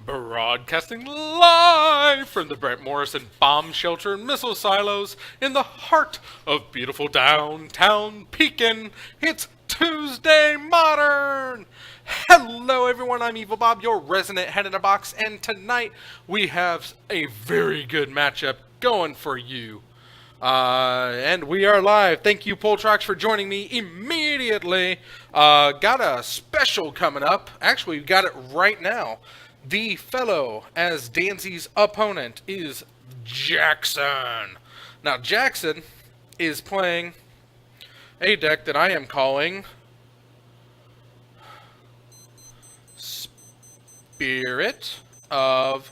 Broadcasting live from the Brent Morrison Bomb Shelter and Missile Silos in the heart of beautiful downtown Pekin. It's Tuesday Modern! Hello everyone, I'm Evil Bob, your resident head in a box, and tonight we have a very good matchup going for you. And we are live. Thank you, Poltrox, for joining me immediately. Got a special coming up. Actually, we got it right now. The fellow, as Danzy's opponent, is Jackson. Now, Jackson is playing a deck that I am calling Spirit of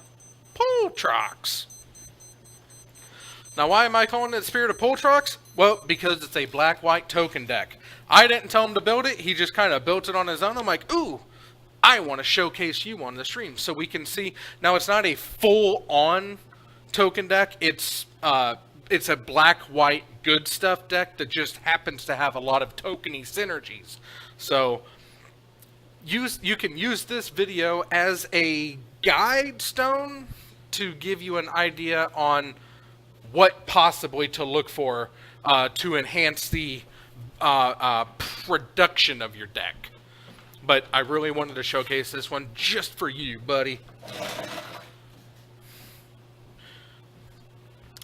Poltrox. Now, why am I calling it Spirit of Poltrox? Well, because it's a black-white token deck. I didn't tell him to build it. He just kind of built it on his own. I'm like, ooh, I want to showcase you on the stream so we can see. Now, it's not a full-on token deck. It's a black-white good stuff deck that just happens to have a lot of tokeny synergies. So you can use this video as a guide stone to give you an idea on what possibly to look for to enhance the production of your deck. But I really wanted to showcase this one just for you, buddy.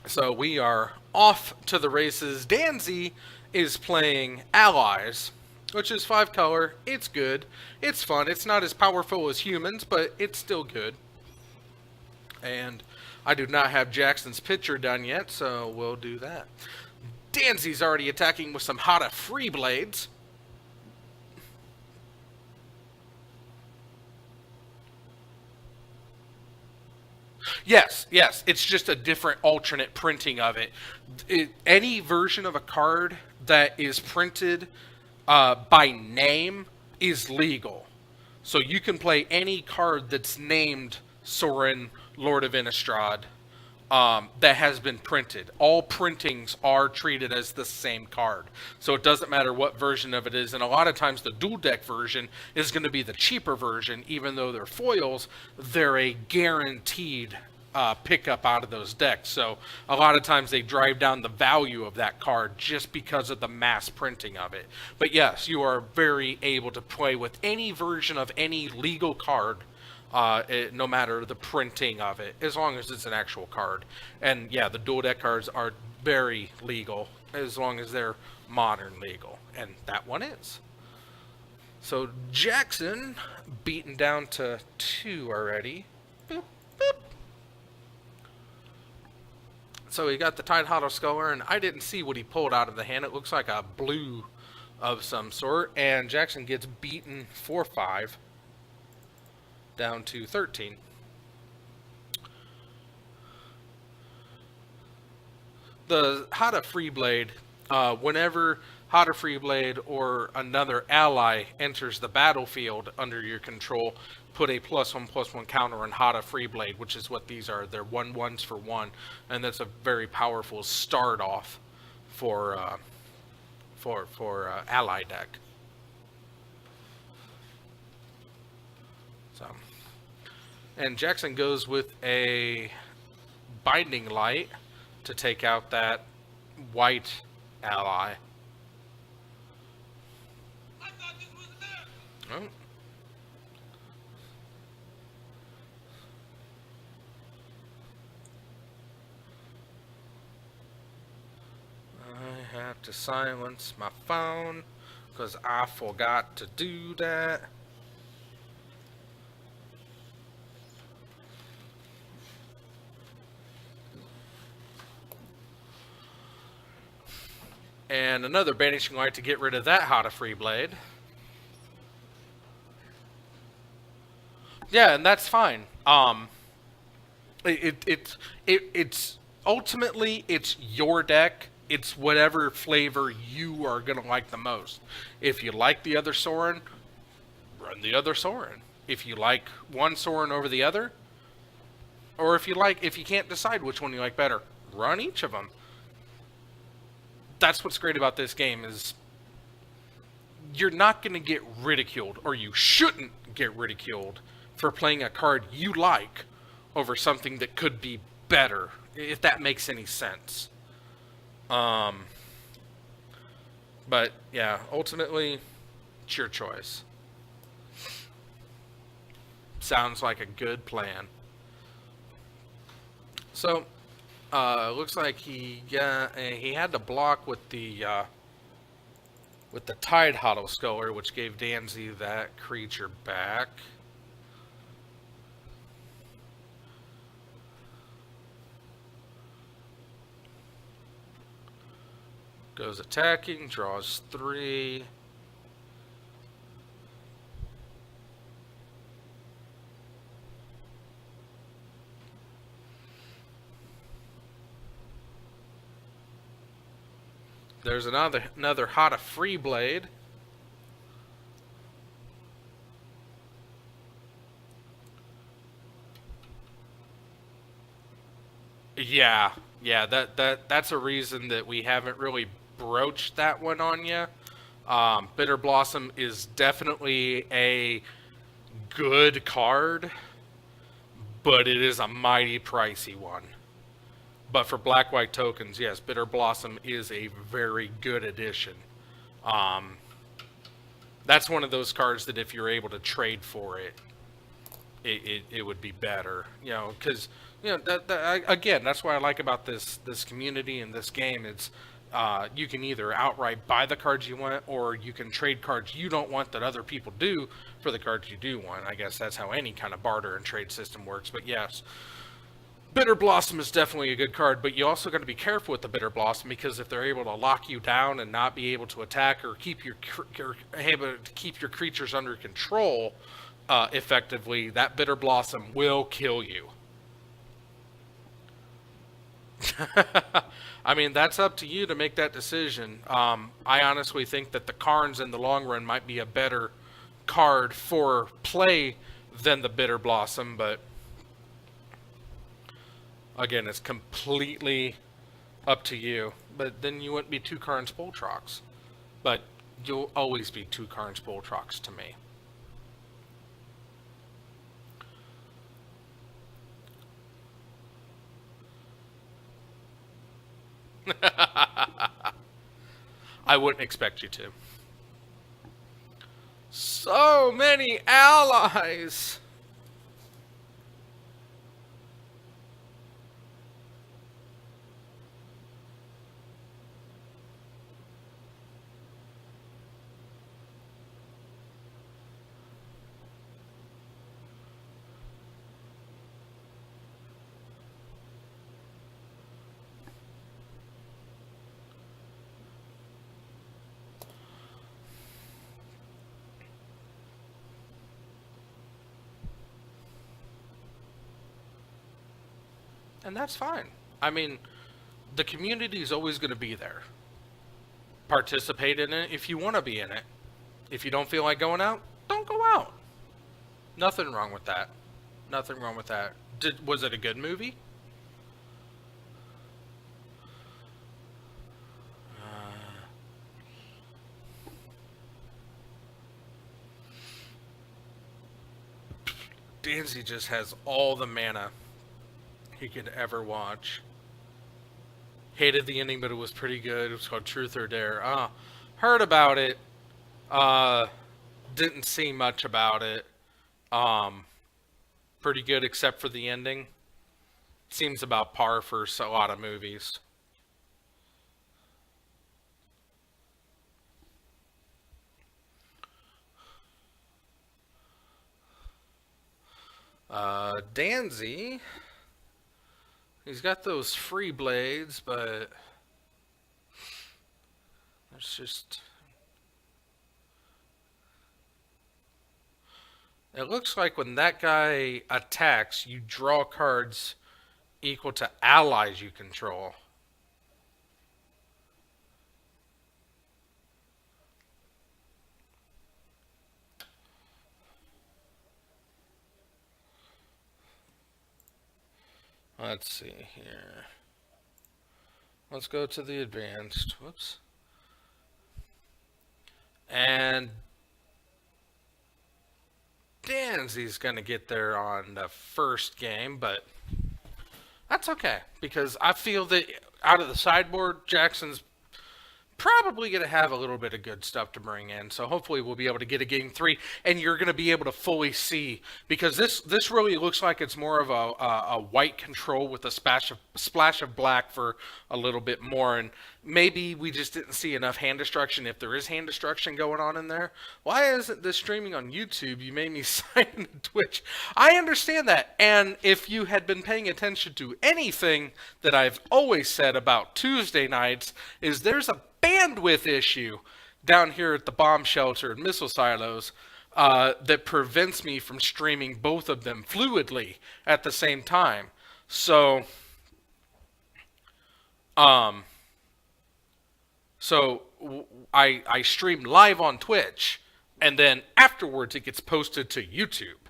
So we are off to the races. Danzy is playing Allies, which is 5 color. It's good. It's fun. It's not as powerful as humans, but it's still good. And I do not have Jackson's picture done yet, so we'll do that. Danzy's already attacking with some Hada Free Blades. Yes, it's just a different alternate printing of it. Any version of a card that is printed by name is legal. So you can play any card that's named Sorin, Lord of Innistrad, that has been printed. All printings are treated as the same card. So it doesn't matter what version of it is. And a lot of times the dual deck version is going to be the cheaper version. Even though they're foils, they're a guaranteed pickup out of those decks. So a lot of times they drive down the value of that card just because of the mass printing of it. But yes, you are very able to play with any version of any legal card, no matter the printing of it, as long as it's an actual card. And yeah, the dual deck cards are very legal as long as they're modern legal, and that one is. So Jackson beaten down to 2 already. Boop, boop. So he got the Tide Hollow Sculler, and I didn't see what he pulled out of the hand. It looks like a blue of some sort, and Jackson gets beaten 4-5. Down to 13. The Hada Free Blade, whenever Hada Free Blade or another ally enters the battlefield under your control, put a +1/+1 counter on Hada Free Blade, which is what these are. They're 1/1s for 1, and that's a very powerful start off for ally deck. So, and Jackson goes with a Binding Light to take out that white ally. I thought this was oh. I have to silence my phone because I forgot to do that. And another Banishing Light to get rid of that Hada Free Blade. Yeah, and that's fine. It's ultimately it's your deck. It's whatever flavor you are gonna like the most. If you like the other Sorin, run the other Sorin. If you like one Sorin over the other, or if you can't decide which one you like better, run each of them. That's what's great about this game is you're not going to get ridiculed, or you shouldn't get ridiculed for playing a card you like over something that could be better, if that makes any sense. But yeah, ultimately, it's your choice. Sounds like a good plan. So, looks like he had to block with the Tide Huddle Sculler, which gave Danzy that creature back. Goes attacking, draws 3. There's another Hada Free Blade. Yeah, that's a reason that we haven't really broached that one on you. Bitter Blossom is definitely a good card, but it is a mighty pricey one. But for black-white tokens, yes, Bitter Blossom is a very good addition. That's one of those cards that if you're able to trade for it, it would be better. You know, because again, that's what I like about this community and this game. It's you can either outright buy the cards you want, or you can trade cards you don't want that other people do for the cards you do want. I guess that's how any kind of barter and trade system works. But yes, Bitter Blossom is definitely a good card, but you also got to be careful with the Bitter Blossom, because if they're able to lock you down and not be able to attack or keep able to keep your creatures under control effectively, that Bitter Blossom will kill you. I mean, that's up to you to make that decision. I honestly think that the Karns in the long run might be a better card for play than the Bitter Blossom, but again, it's completely up to you. But then you wouldn't be 2 Karns Poltrox. But you'll always be 2 Karns Poltrox to me. I wouldn't expect you to. So many allies! And that's fine. I mean, the community is always going to be there. Participate in it if you want to be in it. If you don't feel like going out, don't go out. Nothing wrong with that. Nothing wrong with that. Was it a good movie? Danzy just has all the mana he could ever watch. Hated the ending, but it was pretty good. It was called Truth or Dare. Heard about it. Didn't see much about it. Pretty good except for the ending. Seems about par for a lot of movies. Danzy. He's got those free blades, but it's just... It looks like when that guy attacks, you draw cards equal to allies you control. Let's see here. Let's go to the advanced. Whoops. And Danzy's going to get there on the first game, but that's okay because I feel that out of the sideboard, Jackson's probably going to have a little bit of good stuff to bring in. So hopefully we'll be able to get a game 3, and you're going to be able to fully see, because this really looks like it's more of a white control with a splash of black for a little bit more. And maybe we just didn't see enough hand destruction, if there is hand destruction going on in there. Why isn't this streaming on YouTube? You made me sign into Twitch. I understand that. And if you had been paying attention to anything that I've always said about Tuesday nights, is there's a bandwidth issue down here at the bomb shelter and missile silos that prevents me from streaming both of them fluidly at the same time. So I stream live on Twitch, and then afterwards it gets posted to YouTube.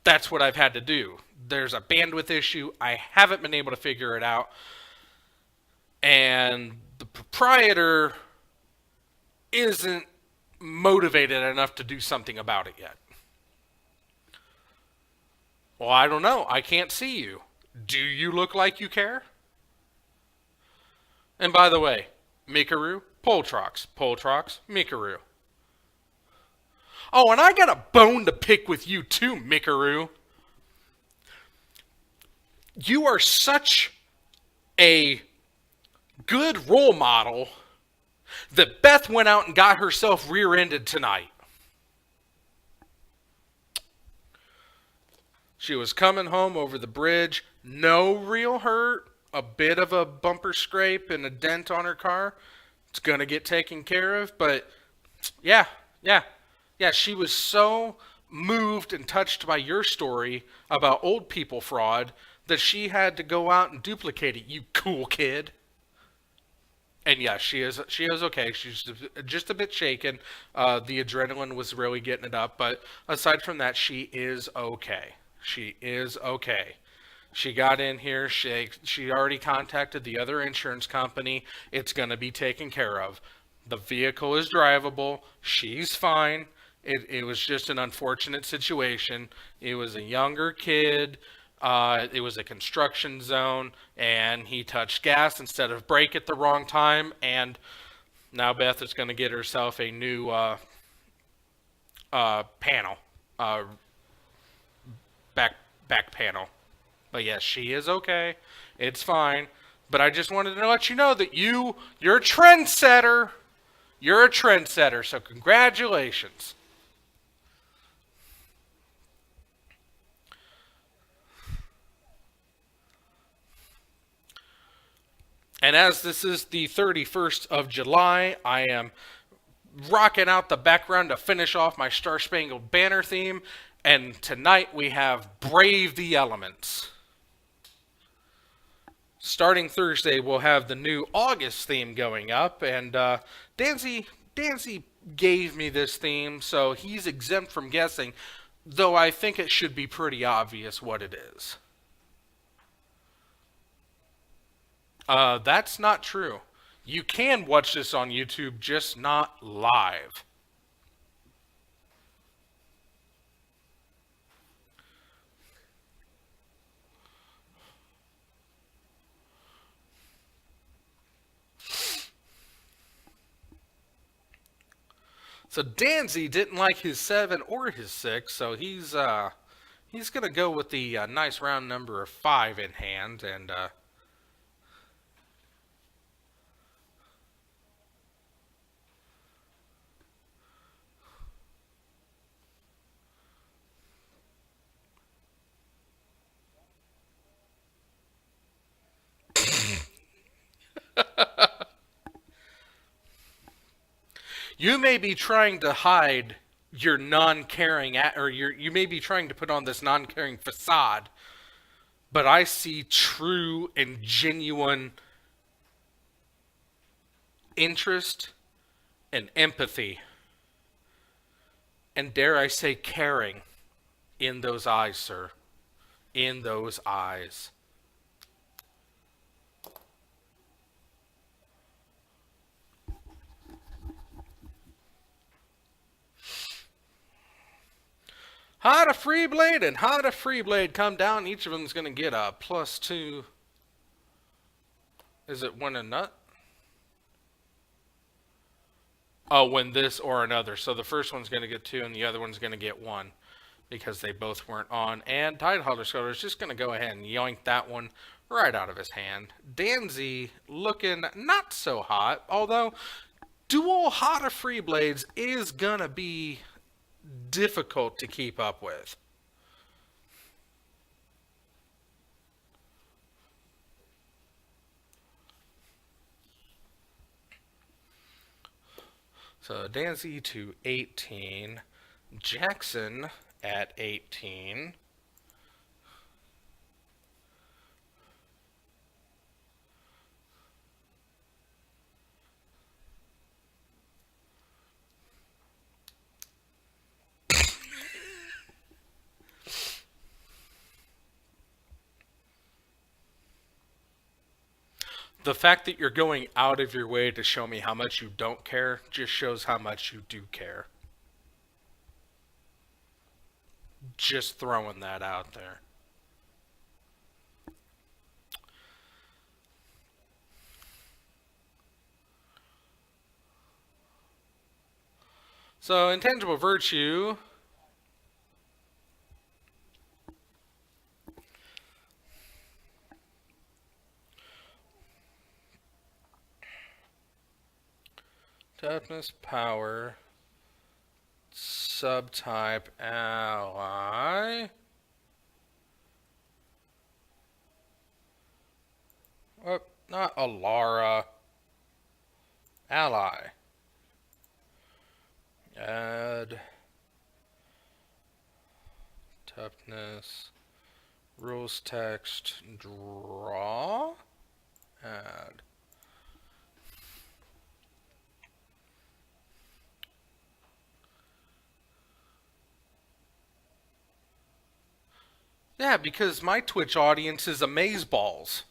That's what I've had to do. There's a bandwidth issue. I haven't been able to figure it out. And the proprietor isn't motivated enough to do something about it yet. Well, I don't know. I can't see you. Do you look like you care? And by the way, Mikaru, Poltrox, Mikaru. Oh, and I got a bone to pick with you too, Mikaru. You are such a good role model that Beth went out and got herself rear-ended tonight. She was coming home over the bridge, no real hurt, a bit of a bumper scrape and a dent on her car. It's going to get taken care of, but yeah, she was so moved and touched by your story about old people fraud that she had to go out and duplicate it, you cool kid. And yeah, she is okay. She's just a bit shaken. The adrenaline was really getting it up, but aside from that, she is okay. She is okay. She got in here. She already contacted the other insurance company. It's going to be taken care of. The vehicle is drivable. She's fine. It was just an unfortunate situation. It was a younger kid. It was a construction zone, and he touched gas instead of brake at the wrong time, and now Beth is going to get herself a new panel, back panel. But yes, she is okay. It's fine. But I just wanted to let you know that you're a trendsetter. You're a trendsetter, so congratulations. And as this is the 31st of July, I am rocking out the background to finish off my Star Spangled Banner theme. And tonight we have Brave the Elements. Starting Thursday, we'll have the new August theme going up. And Danzy gave me this theme, so he's exempt from guessing. Though I think it should be pretty obvious what it is. That's not true. You can watch this on YouTube, just not live. So Danzy didn't like his 7 or his 6, so he's gonna go with the nice round number of 5 in hand, and you may be trying to hide your non-caring, or you may be trying to put on this non-caring facade, but I see true and genuine interest and empathy, and dare I say caring, in those eyes, sir. In those eyes. Hada Freeblade and Hada Freeblade come down. Each of them is going to get a +2. Is it one a nut? Oh, when this or another. So the first one's going to get 2 and the other one's going to get 1 because they both weren't on. And Tideholder Scutter is just going to go ahead and yoink that one right out of his hand. Danzy looking not so hot, although dual Hada Freeblades is going to be difficult to keep up with. So Danzy to 18, Jackson at 18. The fact that you're going out of your way to show me how much you don't care just shows how much you do care. Just throwing that out there. So, Intangible Virtue. Toughness, power, subtype, ally. Oh, not Alara. Ally. Add. Toughness. Rules text. Draw. Add. Yeah, because my Twitch audience is amazeballs.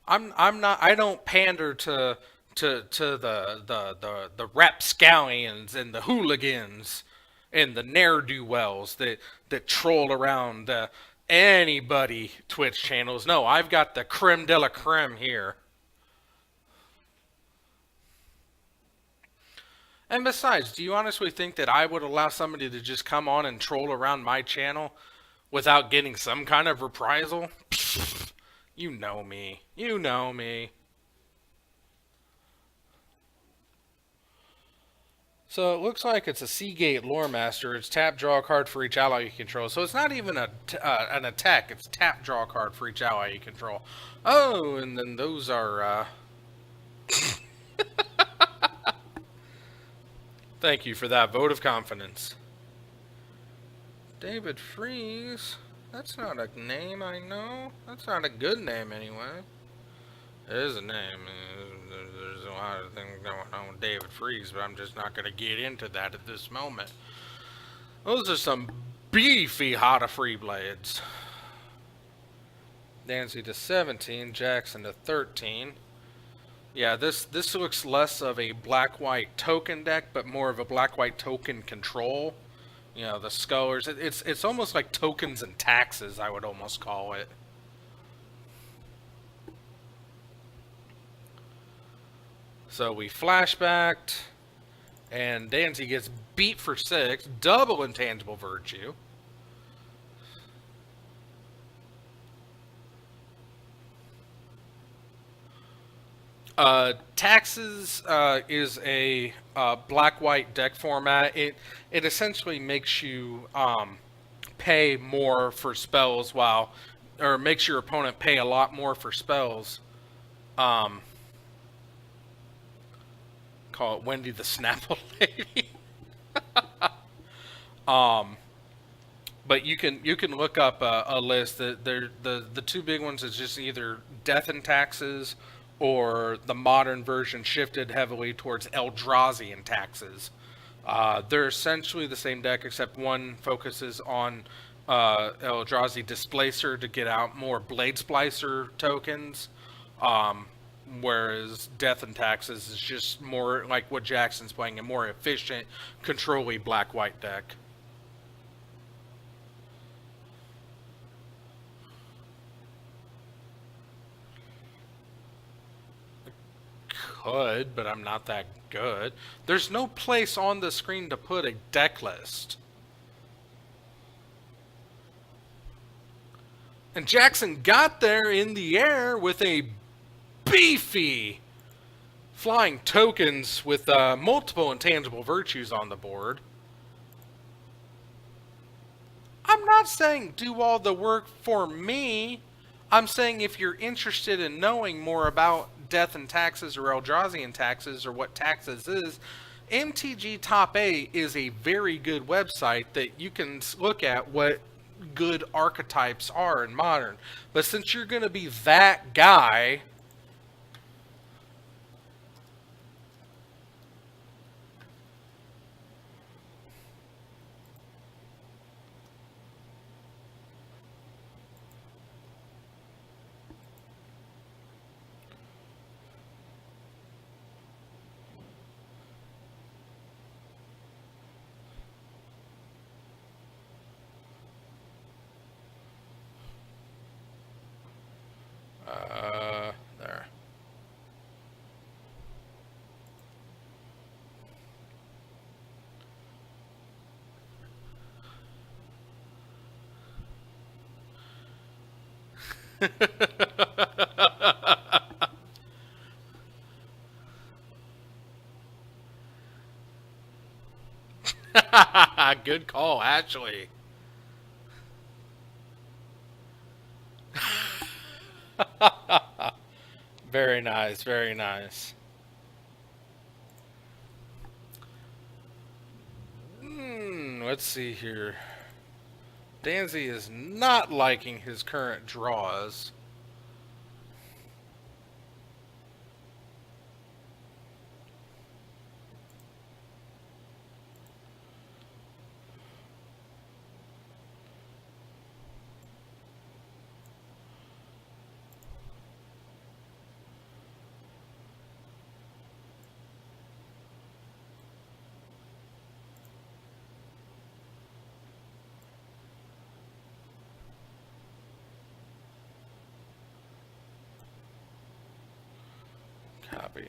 I'm not. I don't pander to the rapscallions and the hooligans and the ne'er-do-wells that troll around anybody Twitch channels. No, I've got the creme de la creme here. And besides, do you honestly think that I would allow somebody to just come on and troll around my channel without getting some kind of reprisal? You know me. You know me. So it looks like it's a Seagate Lore Master. It's tap, draw a card for each ally you control. So it's not even an attack. It's tap, draw a card for each ally you control. Oh, and then those are... Thank you for that vote of confidence. David Freeze? That's not a name I know. That's not a good name anyway. It is a name. There's a lot of things going on with David Freeze, but I'm just not going to get into that at this moment. Those are some beefy Hada Freeblades. Dancy to 17, Jackson to 13. Yeah, this looks less of a black-white token deck, but more of a black-white token control. You know, the Scullers. It's almost like tokens and taxes, I would almost call it. So we flashbacked, and Danzy gets beat for 6, double Intangible Virtue. Taxes is a black-white deck format. It essentially makes you pay more for spells or makes your opponent pay a lot more for spells. Call it Wendy the Snapple Lady. But you can look up a list. The two big ones is just either Death and Taxes, or the modern version shifted heavily towards Eldrazi and Taxes. They're essentially the same deck, except one focuses on Eldrazi Displacer to get out more Blade Splicer tokens, whereas Death and Taxes is just more like what Jackson's playing, a more efficient, control-y black-white deck. could, but I'm not that good. There's no place on the screen to put a deck list. And Jackson got there in the air with a beefy flying tokens with multiple intangible virtues on the board. I'm not saying do all the work for me. I'm saying if you're interested in knowing more about Death and Taxes or Eldrazi and Taxes or what Taxes is, MTG Top A is a very good website that you can look at what good archetypes are in Modern. But since you're going to be that guy... there. Good call, actually. Very nice, very nice. Let's see here. Danzy is not liking his current draws. Copy.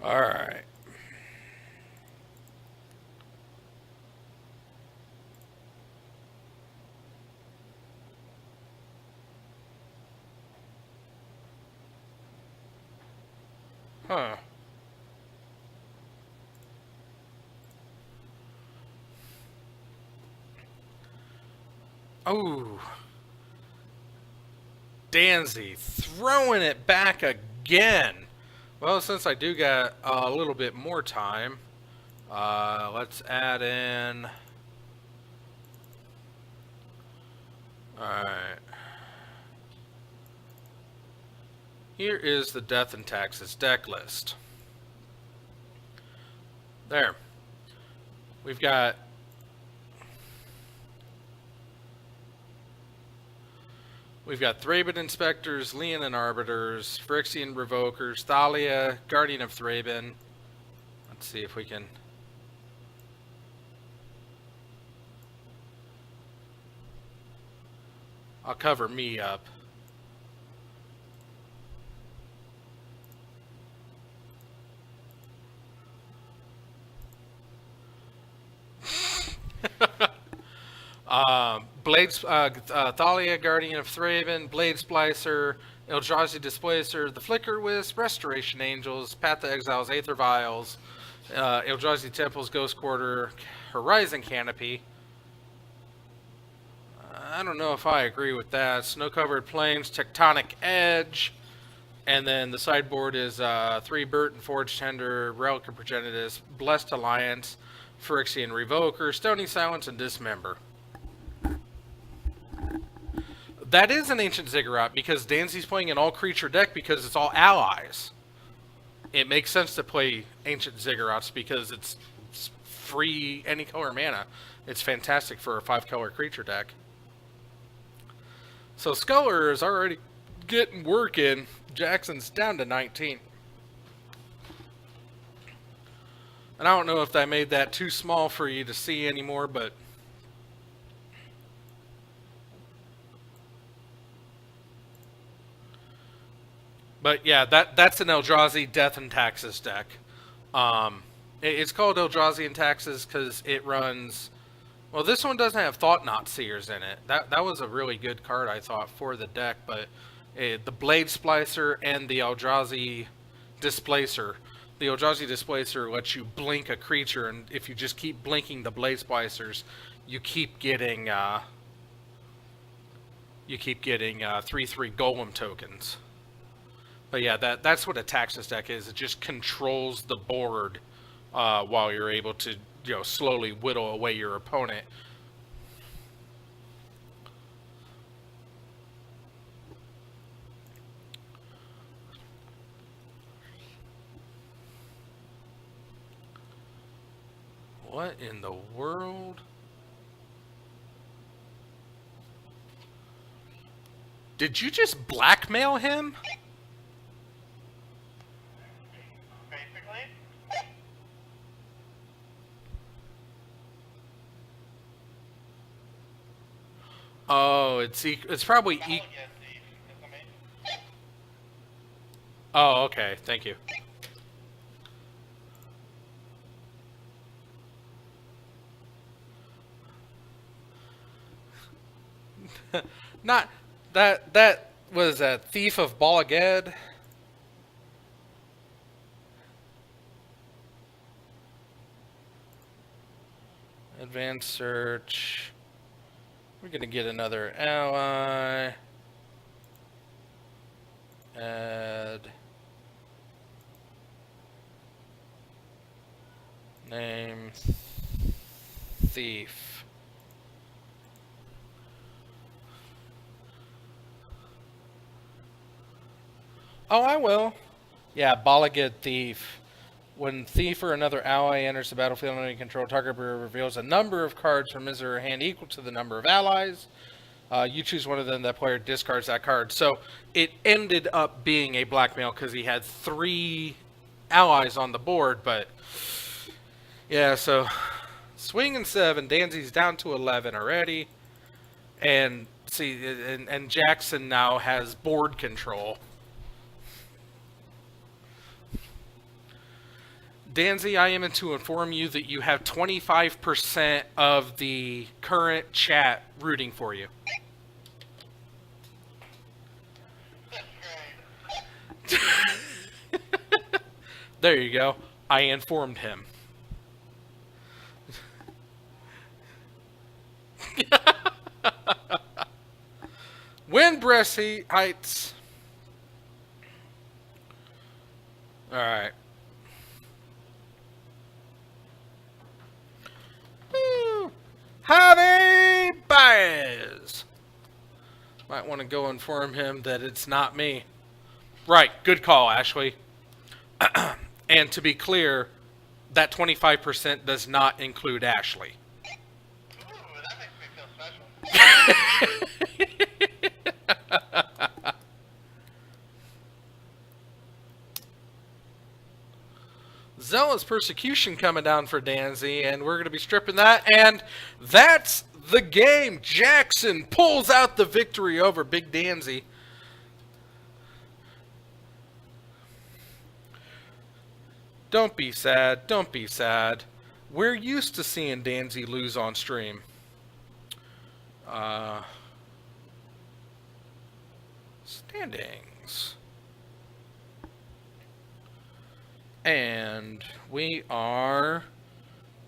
All right. Huh. Oh. Danzy throwing it back again. Well, since I do got a little bit more time, let's add in... Alright. Here is the Death and Taxes deck list. There. We've got... Thraben Inspectors, Leonin Arbiters, Phyrexian Revokers, Thalia, Guardian of Thraben. Let's see if we can... I'll cover me up. Thalia, Guardian of Thraben, Blade Splicer, Eldrazi Displacer, the Flicker Wisp, Restoration Angels, Path to Exiles, Aether Vials, Eldrazi Temples, Ghost Quarter, Horizon Canopy. I don't know if I agree with that. Snow-Covered Plains, Tectonic Edge, and then the sideboard is 3 Burton, Forge Tender, Relic of Progenitus, Blessed Alliance, Phyrexian Revoker, Stony Silence, and Dismember. That is an Ancient Ziggurat because Danzy's playing an all-creature deck because it's all allies. it makes sense to play Ancient Ziggurats because it's free any color mana. It's fantastic for a 5-color creature deck. So Sculler is already getting work in. Jackson's down to 19. And I don't know if I made that too small for you to see anymore, but... But yeah, that's an Eldrazi Death and Taxes deck. It's called Eldrazi and Taxes because it runs... Well, this one doesn't have Thought-Knot Seers in it. That was a really good card, I thought, for the deck. But the Blade Splicer and the Eldrazi Displacer. The Eldrazi Displacer lets you blink a creature, and if you just keep blinking the Blade Splicers, you keep getting 3/3 Golem tokens. But yeah, that's what a Taxes deck is. It just controls the board while you're able to, slowly whittle away your opponent. What in the world? Did you just blackmail him? Oh, it's probably Oh, okay. Thank you. Not that was a Thief of Bala Ged. Advanced search. We're gonna get another ally. Add name Thief. Oh, I will. Yeah, Bala Ged Thief. When Thief or another ally enters the battlefield under control, target player reveals a number of cards from his or her hand equal to the number of allies. You choose one of them, that player discards that card. So it ended up being a blackmail because he had 3 allies on the board, but yeah, so swinging 7, Danzy's down to 11 already. And see, and Jackson now has board control. Danzy, I am to inform you that you have 25% of the current chat rooting for you. There you go. I informed him. Windbreast Heights. Alright. Javi Baez. Might want to go inform him that it's not me. Right, good call, Ashley. And to be clear, that 25% does not include Ashley. Ooh, that makes me feel special. Zealous Persecution coming down for Danzy, and we're going to be stripping that, and that's the game. Jackson pulls out the victory over Big Danzy. Don't be sad. Don't be sad. We're used to seeing Danzy lose on stream. Standings. And we are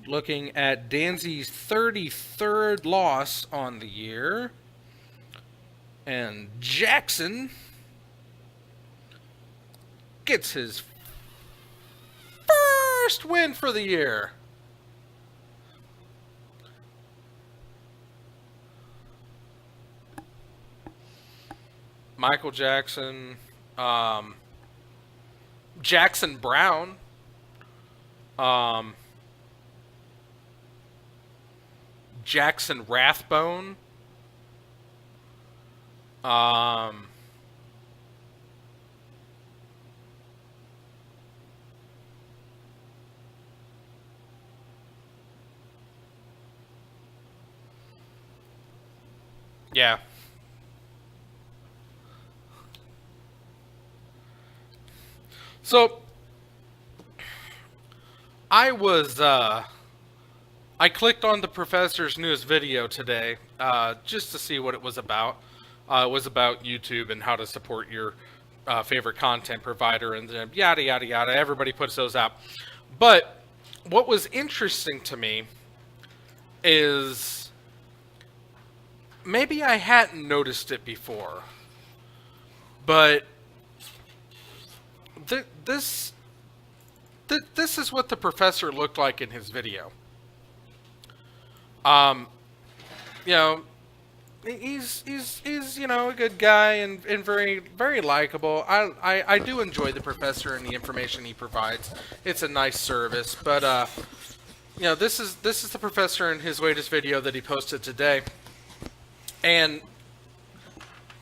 looking at Danzy's 33rd loss on the year. And Jackson gets his first win for the year. Michael Jackson, Jackson Brown. Jackson Rathbone. Yeah. So I clicked on the professor's newest video today, just to see what it was about. It was about YouTube and how to support your favorite content provider, and then yada yada yada. Everybody puts those out. But what was interesting to me is maybe I hadn't noticed it before, but this is what the professor looked like in his video. You know, he's you know, a good guy and very very likable. I do enjoy the professor and the information he provides. It's a nice service, but you know, this is the professor in his latest video that he posted today. And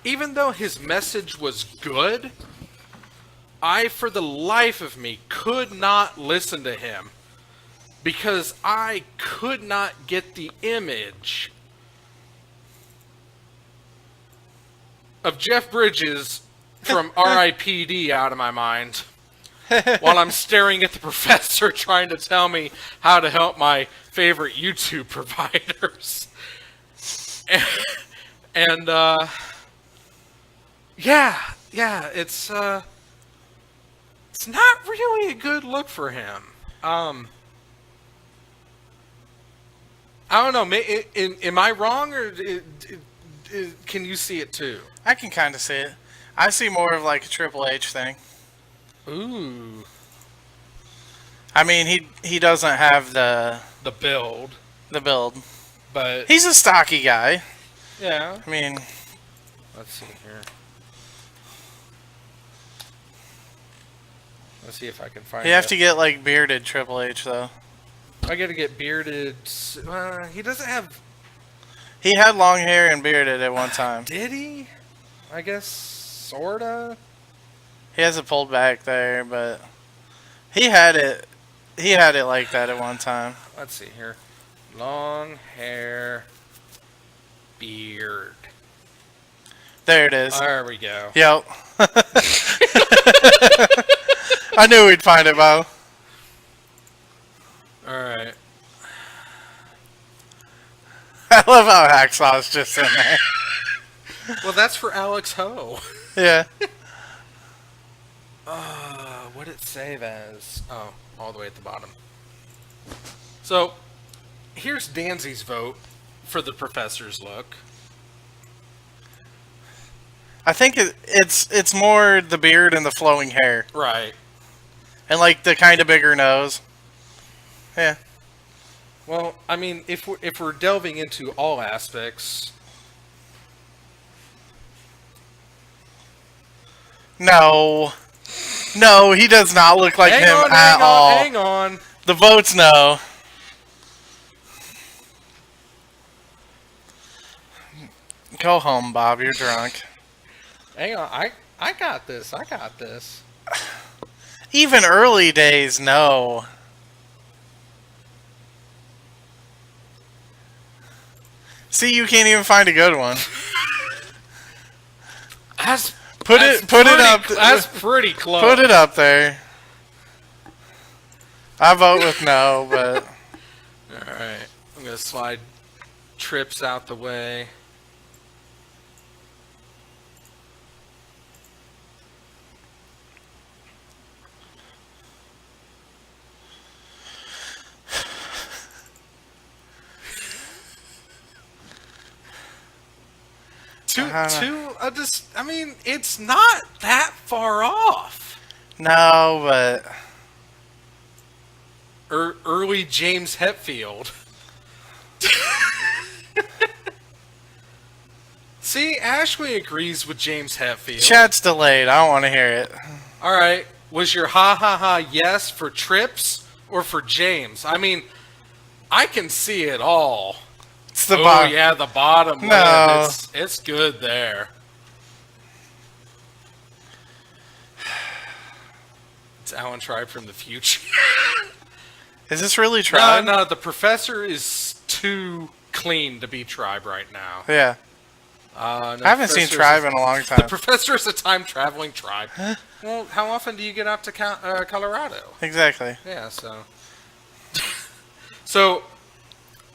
even though his message was good, I, for the life of me, could not listen to him because I could not get the image of Jeff Bridges from R.I.P.D. out of my mind while I'm staring at the professor trying to tell me how to help my favorite YouTube providers. And yeah, it's not really a good look for him. I don't know. Am I wrong, or can you see it too? I can kind of see it. I see more of like a Triple H thing. Ooh, I mean, he doesn't have the build, build, but he's a stocky guy. yeah. I mean, Let's see here. Let's see if I can find. you have it. to get like bearded Triple H though. I gotta get bearded. He doesn't have. He had long hair and bearded at one time. Did he? I guess sorta. He has it pulled back there, but he had it. He had it like that at one time. Let's see here. Long hair, beard. There it is. There we go. Yep. I knew we'd find it, Bo. All right. I love how Hacksaw's just in there. Well, that's for Alex Ho. Yeah. What did it save as? Oh, all the way at the bottom. So, here's Danzy's vote for the professor's look. I think it's more the beard and the flowing hair. Right. And like the kind of bigger nose. Yeah. Well, I mean, if we're delving into all aspects, No. No, he does not look like him at all. Hang on. The votes no. Go home, Bob. You're drunk. Hang on. I got this. I got this. Even early days, no. See, you can't even find a good one. That's Put it up. That's pretty close. Put it up there. I vote with no, but All right. I'm gonna slide Trips out the way. I mean, it's not that far off. no, but Early James Hetfield. See, Ashley agrees with James Hetfield. chat's delayed. I don't want to hear it. All right, Was your ha ha ha yes for Trips or for James? I mean, I can see it all. It's the Oh bottom. yeah, the bottom No. lip. It's good there. It's Alan Tribe from the future. Is this really No, Tribe? no, the professor is too clean to be Tribe right now. Yeah. No, I haven't seen Professor's- Tribe in a long The time. professor is a time traveling tribe. Well, how often do you get out to Colorado? Exactly. Yeah, so. So,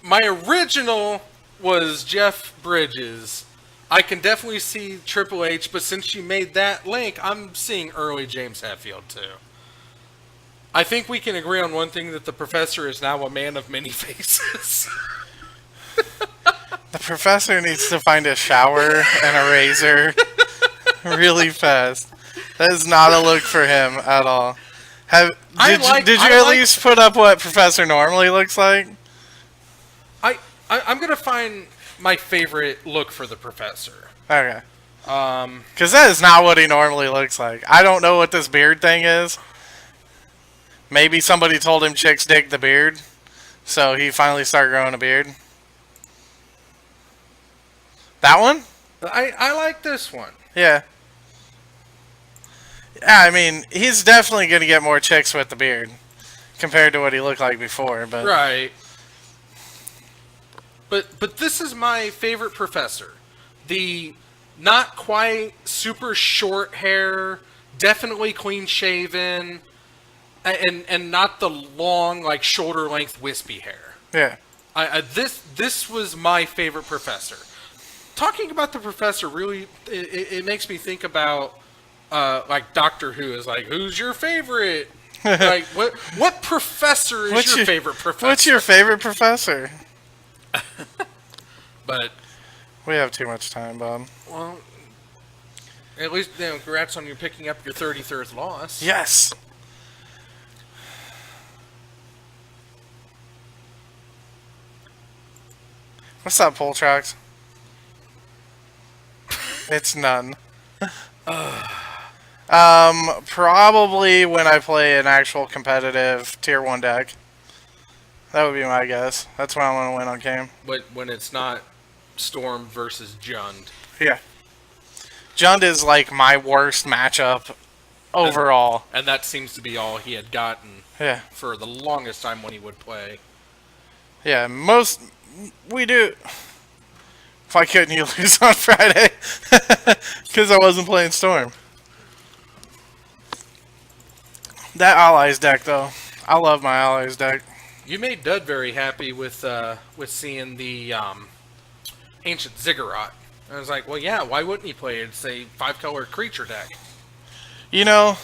my original was Jeff Bridges. I can definitely see Triple H, but since you made that link, I'm seeing early James Hetfield too. I think we can agree on one thing, that the professor is now a man of many faces. The professor needs to find a shower and a razor really fast. That is not a look for him at all. Did you at least put up what Professor normally looks like? I'm gonna find my favorite look for the professor. Okay. Because that is not what he normally looks like. I don't know what this beard thing is. Maybe somebody told him chicks dig the beard, so he finally started growing a beard. That one? I like this one. Yeah. Yeah, I mean, he's definitely going to get more chicks with the beard compared to what he looked like before. But Right. But this is my favorite professor. The not quite super short hair, definitely clean shaven, and not the long, like, shoulder length wispy hair. yeah. This was my favorite professor. Talking about the professor really it makes me think about like Doctor Who is like, who's your favorite? Like what professor is your favorite professor? What's your favorite professor? But We have too much time, Bob. well, at least congrats on you picking up your 33rd loss. Yes. What's up, Poltrox? It's none. Probably when I play an actual competitive tier 1 deck. That would be my guess. That's when I want to win on game. But when it's not Storm versus Jund. Yeah. Jund is like my worst matchup overall. And that seems to be all he had gotten Yeah. for the longest time when he would play. Yeah, we do. Why couldn't you lose on Friday? Because I wasn't playing Storm. That Allies deck, though. I love my Allies deck. You made Dud very happy with seeing the Ancient Ziggurat. I was like, well, yeah, why wouldn't he play it? It's a 5-color creature deck. You know,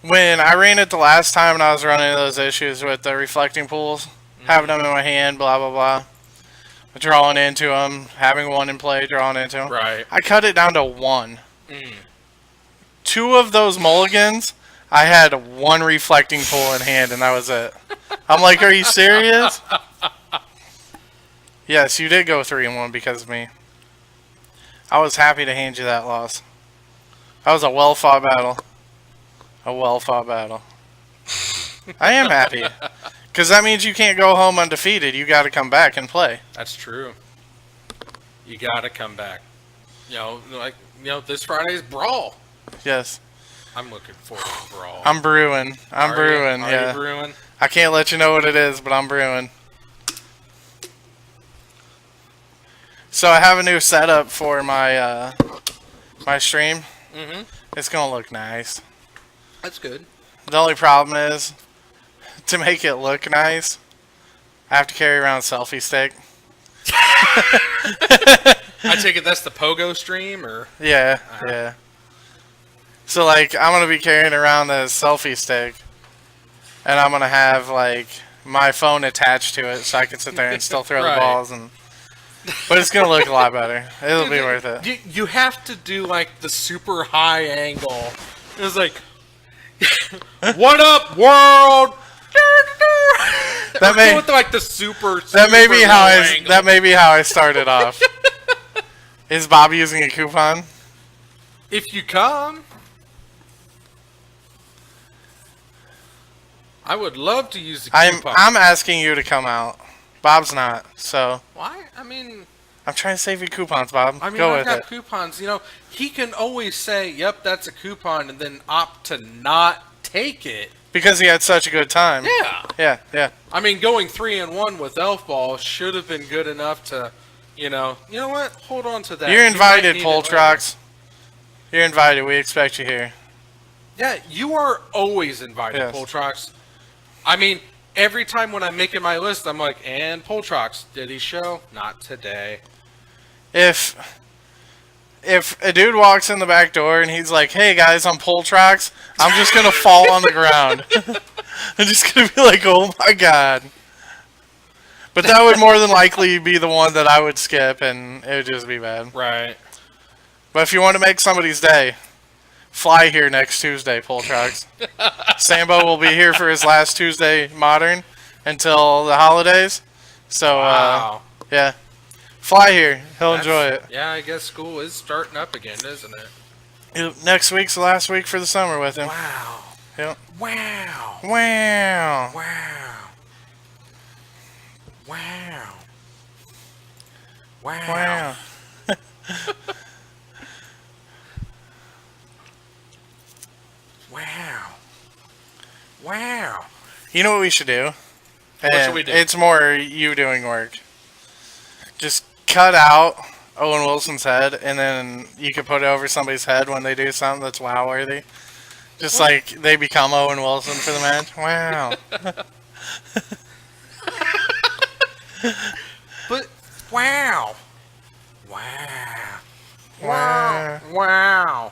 when I ran it the last time and I was running those issues with the reflecting pools, having them in my hand, blah, blah, blah, drawing into them, having one in play, drawing into them. Right. I cut it down to 1. Mm. 2 of those mulligans, I had 1 reflecting pool in hand, and that was it. I'm like, are you serious? Yes, you did go 3-1 because of me. I was happy to hand you that loss. That was a well-fought battle. A well-fought battle. I am happy. Because that means you can't go home undefeated. You got to come back and play. That's true. You gotta come back. This Friday's Brawl. Yes. I'm looking forward to Brawl. I'm brewing. I'm brewing, Are yeah. you brewing? I can't let you know what it is, but I'm brewing. So I have a new setup for my my stream. Mm-hmm. It's gonna look nice. That's good. The only problem is, to make it look nice, I have to carry around a selfie stick. I take it that's the Pogo stream, or Yeah, yeah. So like, I'm gonna be carrying around the selfie stick, and I'm gonna have like my phone attached to it, so I can sit there and still throw Right. the balls. But it's gonna look a lot better. It'll be worth it. You have to do like the super high angle. It's like, what up, world? That may- Go with like the super. That may be super how low I. angle. That may be how I started off. Is Bob using a coupon? If you come, I would love to use the I'm coupon. asking you to come out. Bob's not, so Why? I mean, I'm trying to save you coupons, Bob. I've Go with got it. coupons. You know, he can always say, "Yep, that's a coupon," and then opt to not take it. Because he had such a good time. Yeah. Yeah. I mean, going 3-1 with Elf Ball should have been good enough to, you know what? Hold on to that. You're You might invited, need it Poltrox. You're invited. We expect you here. later. Yeah, you are always invited, Yes. Poltrox. I mean, every time when I'm making my list, I'm like, and Poltrox, did he show? Not today. If a dude walks in the back door and he's like, "Hey guys, I'm Poltrox," I'm just gonna fall on the ground. I'm just gonna be like, "Oh my god." But that would more than likely be the one that I would skip, and it would just be bad. Right. But if you want to make somebody's day, fly here next Tuesday, Poltrox. Sambo will be here for his last Tuesday Modern until the holidays. So, Wow. yeah. Fly here. He'll That's- enjoy it. Yeah, I guess school is starting up again, isn't it? Next week's the last week for the summer with him. Wow. Yep. Wow. Wow. Wow. Wow. Wow. Wow. Wow. Wow. You know what we should do? What should And we do? It's more you doing work. Just cut out Owen Wilson's head, and then you can put it over somebody's head when they do something that's wow worthy. Just like they become Owen Wilson for the match. Wow. But wow. Wow. Wow. Wow.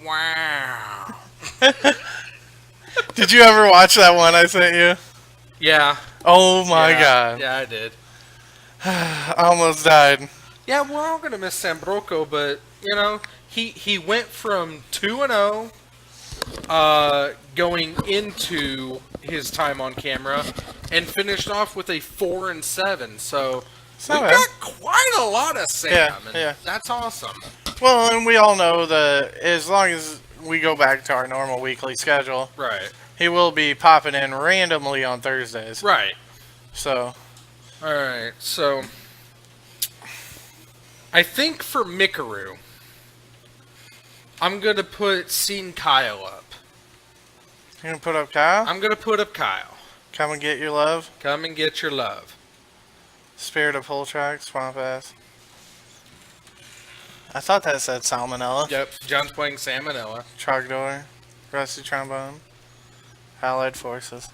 Wow. Did you ever watch that one I sent you? Yeah. Oh my Yeah. god. Yeah, I did. I almost died. Yeah, we're all gonna miss Sambroco, but you know, he went from 2-0, going into his time on camera, and finished off with a 4-7. So we not bad. got quite a lot of Sam, Yeah, and yeah. that's awesome. Well, and we all know that as long as we go back to our normal weekly schedule, Right. he will be popping in randomly on Thursdays. Right. So, All right. So I think for Mikaru, I'm gonna put Scene Kyle up. you gonna put up Kyle? I'm gonna put up Kyle. Come and get your love. Come and get your love. Spirit of Poltrox, Swamp Ass. I thought that said Salmonella. Yep. John's playing Salmonella. Trogdor, Rusty Trombone, Allied Forces.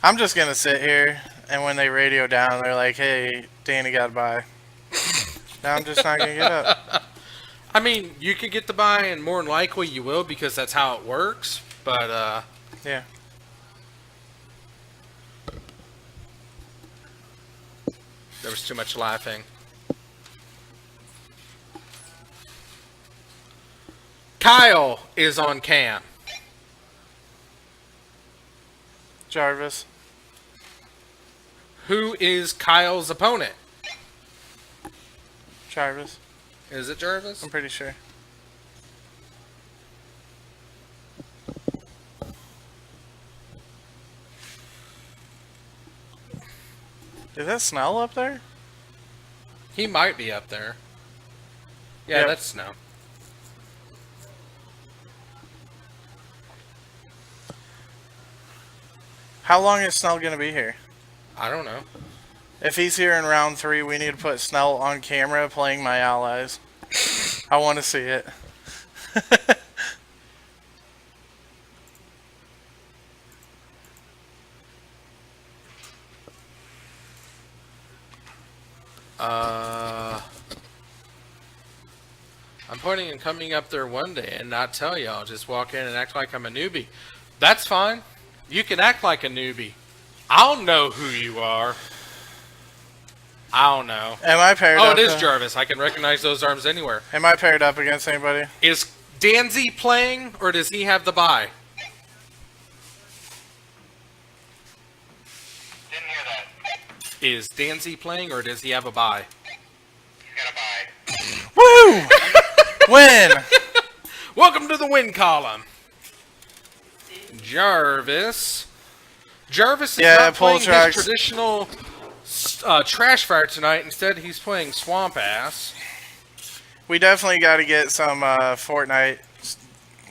I'm just gonna sit here, and when they radio down, they're like, "Hey, Danny got by." Now I'm just not gonna get up. I mean, you could get the buy, and more than likely you will because that's how it works. But Yeah. there was too much laughing. Kyle is on cam. Jarvis. Who is Kyle's opponent? Jarvis. Is it Jarvis? I'm pretty sure. Is that Snell up there? He might be up there. Yeah, Yep. that's Snow. How long is Snell gonna be here? I don't know. If he's here in round 3, we need to put Snell on camera playing my allies. I want to see it. I'm planning on coming up there one day and not tell y'all. Just walk in and act like I'm a newbie. That's fine. You can act like a newbie. I'll know who you are. I don't know. Am I paired Oh, up? it is Jarvis. I can recognize those arms anywhere. Am I paired up against anybody? Is Danzy playing, or does he have the bye? Didn't hear that. Is Danzy playing, or does he have a bye? He's got a bye. Woo! Win! Welcome to the win column. Jarvis. Jarvis is Yeah, not pull playing his tracks. traditional trash fire tonight. Instead, he's playing swamp ass. We definitely got to get some Fortnite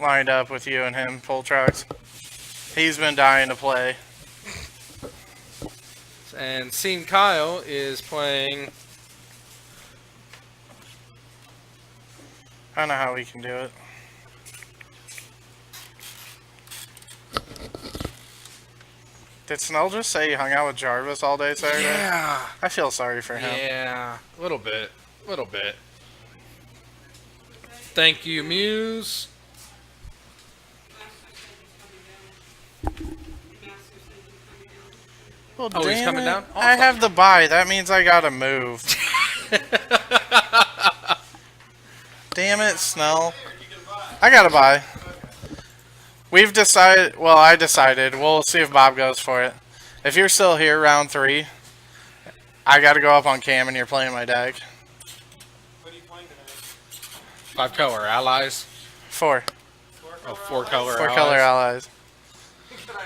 lined up with you and him, pull trucks. He's been dying to play. And Scene Kyle is playing. I don't know how we can do it. Did Snell just say he hung out with Jarvis all day Saturday? Yeah. I feel sorry for him. Yeah. A little bit. Little bit. Thank you, Muse. Well, Oh, he's damn coming it. down? I have the buy. That means I gotta move. Damn it, Snell. I gotta buy. We've decided. Well, I decided. We'll see if Bob goes for it. If you're still here, round 3, I gotta go up on cam and you're playing my deck. What are you playing tonight? 5 color allies. 4. Oh, 4 color 4 allies. color allies.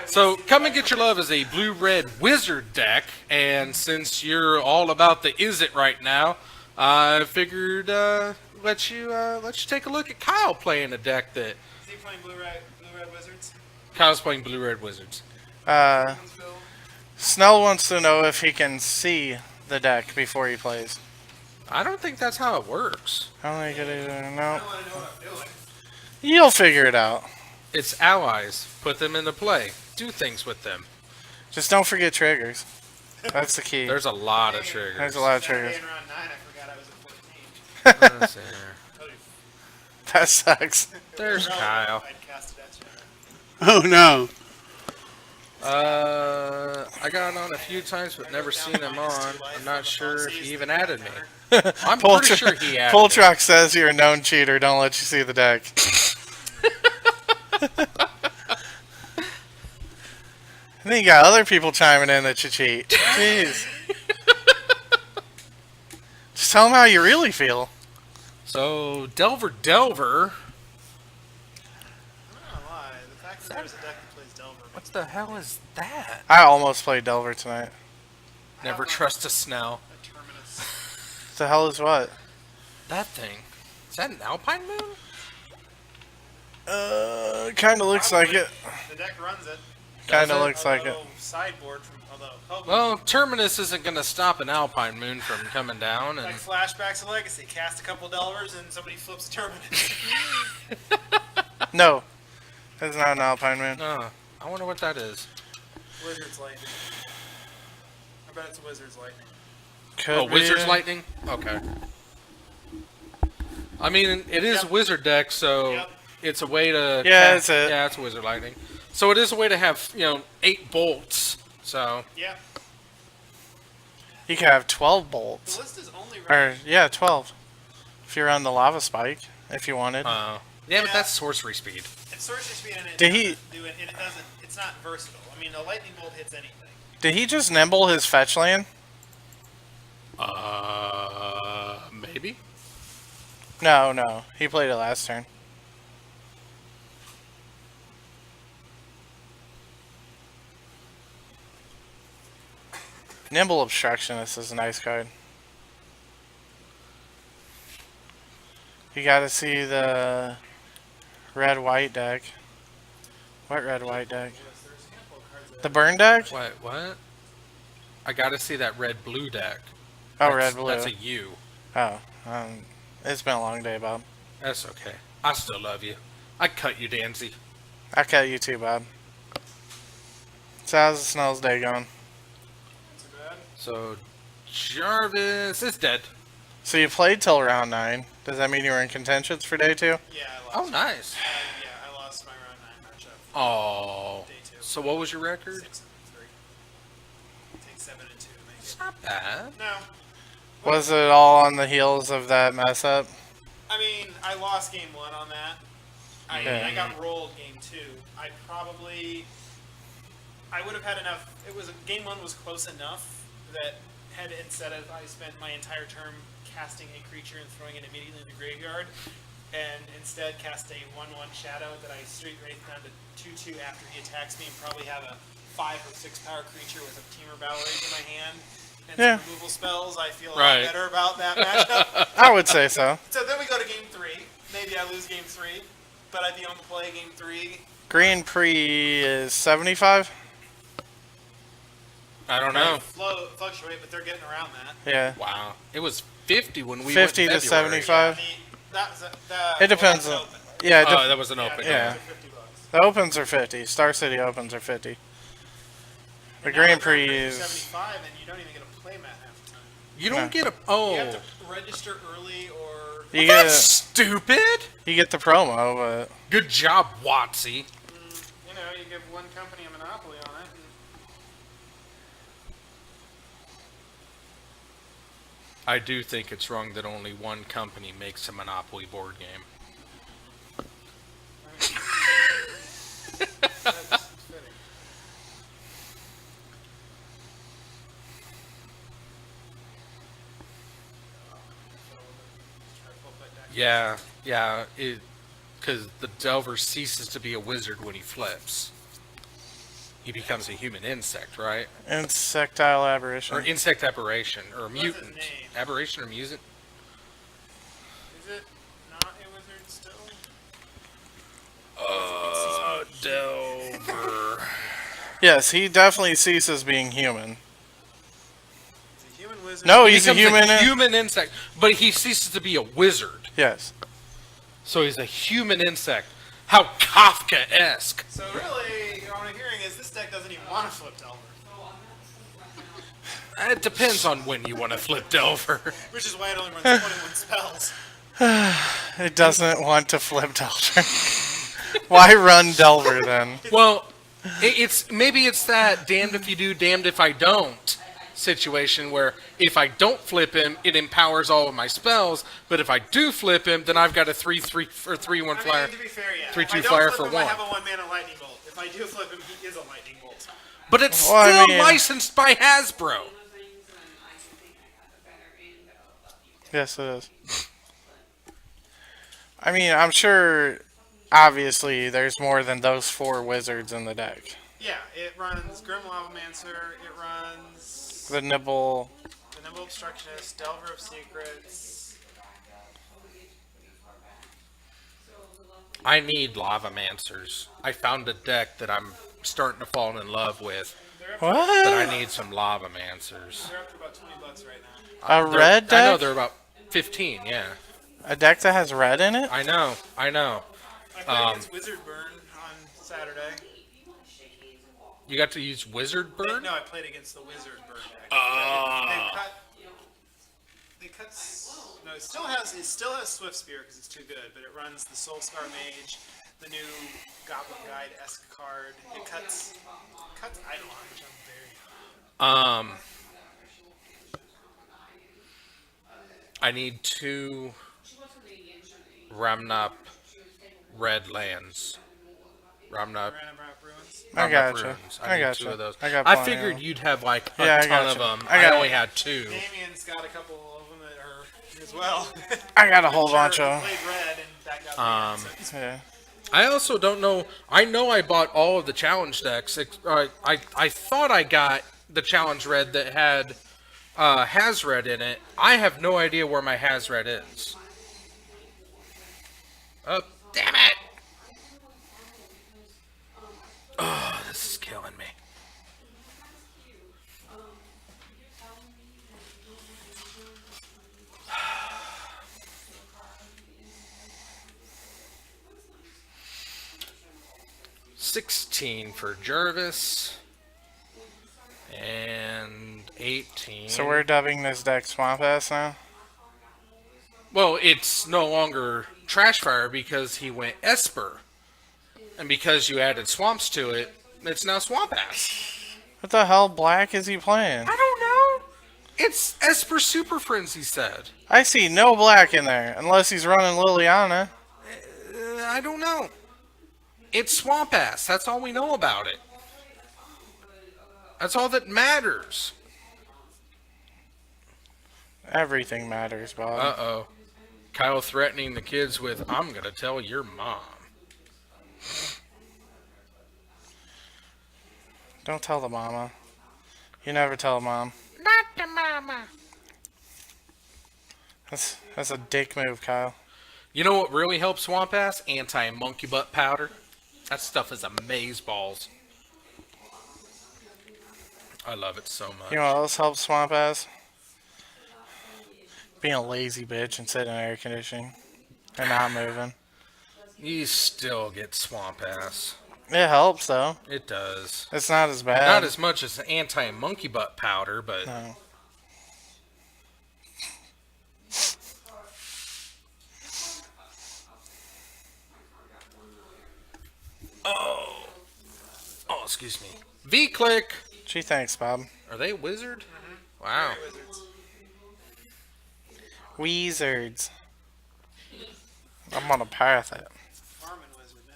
So, Come and Get Your Love is a blue-red wizard deck, and since you're all about the is it right now, I figured let you take a look at Kyle playing a deck that Is he playing blue red wizards? Kyle's playing blue-red wizards. Snell wants to know if he can see the deck before he plays. I don't think that's how it works. I don't think it either. No. I want to know what I'm doing. You'll figure it out. It's allies. Put them into play. Do things with them. Just don't forget triggers. That's the key. There's a lot of triggers. There's a lot of Saturday triggers. in round 9, I forgot I was at 14. Let's see here. That sucks. There's Kyle. I'd cast it extra. Oh no. I got on a few times, but never seen him on. I'm not sure if he even added me. I'm Pull pretty tr- sure he added Pull me. Truck says you're a known cheater. Don't let you see the deck. And then you got other people chiming in that you cheat. Jeez. Just tell them how you really feel. So, Delver. I'm not gonna lie, the fact that there's a deck that plays Delver What makes the hell is that? I almost played Delver tonight. Never trust a Snell. a terminus. What the hell is what? That thing. Is that an Alpine Moon? Kind of looks like it. The deck runs it. Kind of Does it? looks like it. Although sideboard from Hope. Well, Terminus isn't going to stop an Alpine Moon from coming down. And Like flashbacks of Legacy, cast a couple Delvers and somebody flips a terminus. No. That's not an Alpine Moon. I wonder what that is. Wizard's Lightning. I bet it's Wizard's Lightning. Could Oh, be. Wizard's Lightning? Okay. I mean, it is Yep. Wizard deck, so Yep. it's a way to... Yeah, that's it. Yeah, it's Wizard Lightning. So it is a way to have, 8 bolts. So, Yeah. You could have 12 The bolts. list is only Or, running. yeah, 12. If you're on the lava spike, if you wanted. yeah, but Yeah. that's sorcery speed. It's sorcery speed and it Did he- doesn't do it, and it doesn't. It's not versatile. I mean, a lightning bolt hits anything. Did he just nimble his fetch land? Maybe? No. He played it last turn. Nimble Obstructionist is a nice card. You gotta see the red-white deck. What red-white deck? The burn deck? Wait, what? I gotta see that red-blue deck. Oh, That's- red-blue. That's a U. Oh, it's been a long day, Bob. That's okay. I still love you. I cut you, Danzy. I cut you too, Bob. So how's the Snell's day going? Not too bad. So, Jarvis is dead. So you played till round 9. Does that mean you were in contentions for day 2? Yeah, I Oh, lost. nice. I lost my round 9 matchup. Oh. Day 2. So what was your record? 6-3. Take 7-2 to make It's it. not bad. No. Was it all on the heels of that mess up? I mean, I lost game 1 on that. Yeah. I got rolled game 2. I would have had enough. Game 1 was close enough that instead of I spent my entire term casting a creature and throwing it immediately in the graveyard, and instead cast a 1/1 shadow that I Street Wraith down to 2/2 after he attacks me, and probably have a 5 or 6 power creature with a Teamer Battle Rage in my hand and Yeah. some removal spells, I feel a Right. lot better about that matchup. I would say so. So then we go to game 3. Maybe I lose game 3, but I'd be on the play game 3. Grand Prix is 75. I don't know. Fluctuate, but they're getting around that. Yeah, Wow, it was 50 when we 50 went to in February. 75. It depends on- Open. Yeah, it Oh, dep- that was an open. Yeah. those are $50. the opens are 50. Star City opens are 50. The Now Grand the Prix Grand is 75, and you don't even get a play mat half the time. You don't No. get a. You have Oh, to register early or. you that's get stupid. you get the promo, but Good job, Watsy. You know, you give one company a monopoly on it. And I do think it's wrong that only one company makes a Monopoly board game. that's fitting. Yeah, yeah. Because the Delver ceases to be a wizard when he flips. He becomes a human insect, right? insectile aberration. Or insect aberration, or his mutant. name? Aberration or mutant? Is it not a wizard still? Delver. Yes, he definitely ceases being human. It's a human wizard. No, He he's a becomes human. human insect, but he ceases to be a wizard. Yes. So he's a human insect. How Kafka-esque. So really, what I'm hearing is this deck doesn't even want to flip Delver. It depends on when you want to flip Delver. Which is why it only runs 21 spells. It doesn't want to flip Delver. Why run Delver then? Well, it's maybe it's that damned if you do, damned if I don't situation where if I don't flip him, it empowers all of my spells. But if I do flip him, then I've got a 3/3 or 3/1 flyer. I mean, to be fair, yeah. 3/2 If I don't flyer flip for him, I one. have a 1-mana lightning bolt. If I do flip him, he is a lightning bolt. But it's Well, I still mean- licensed by Hasbro. Yes, it is. I mean, I'm sure, obviously, there's more than those 4 wizards in the deck. Yeah, it runs Grim Lavamancer, it runs The Nibble. the Nimble Obstructionist, Delver of Secrets. I need Lavamancers. I found a deck that I'm starting to fall in love with, but I What? need some Lavamancers. They're up to about $20 right now. A red I know deck? they're about 15. Yeah, A deck that has red in it? I know. I played against Wizard Burn on Saturday. You got to use Wizard Burn. No, I played against the Wizard Burn deck. Ah. They cut. No, it still has Swift Spear because it's too good, but it runs the Soul Scar Mage, the new Goblin Guide esque card. It cuts Eidolon, which I'm very. I need 2 Ramnap red lands. Ramnap. Random Route Ruins. I Ramnap gotcha. runes. I need gotcha. 2 of those. I got I plenty figured of 'em. you'd have like a Yeah, I ton of gotcha. them. I I got- only had 2. Damien's got a couple of them that are as well. I got a whole Sure, bunch he of 'em. played red and that got me. So Yeah. I also don't know. I know I bought all of the challenge decks. I thought I got the challenge red that had Hazred in it. I have no idea where my Hazred is. Oh, damn it! Oh, this is killing me. $16 for Jervis. And 18. So we're dubbing this deck Swamp Ass now? Well, it's no longer Trashfire because he went Esper. And because you added swamps to it, it's now Swamp Ass. What the hell black is he playing? I don't know. It's Esper Super Friends, he said. I see no black in there, unless he's running Liliana. I don't know. It's Swamp Ass. That's all we know about it. That's all that matters. Everything matters, Bob. Uh-oh. Kyle threatening the kids with, "I'm gonna tell your mom." Don't tell the mama. You never tell mom. Not the mama. That's a dick move, Kyle. You know what really helps swamp ass? Anti-monkey butt powder. That stuff is amazeballs. I love it so much. You know what else helps swamp ass? Being a lazy bitch and sitting in air conditioning and not moving. You still get swamp ass. It helps though. It does. It's not as bad. Not as much as anti-monkey butt powder, but No. oh, excuse me. V-Click. Gee, thanks, Bob. Are they a wizard? Wow. Wizards. Wizards. I'm on a parasite. Farming wizard now.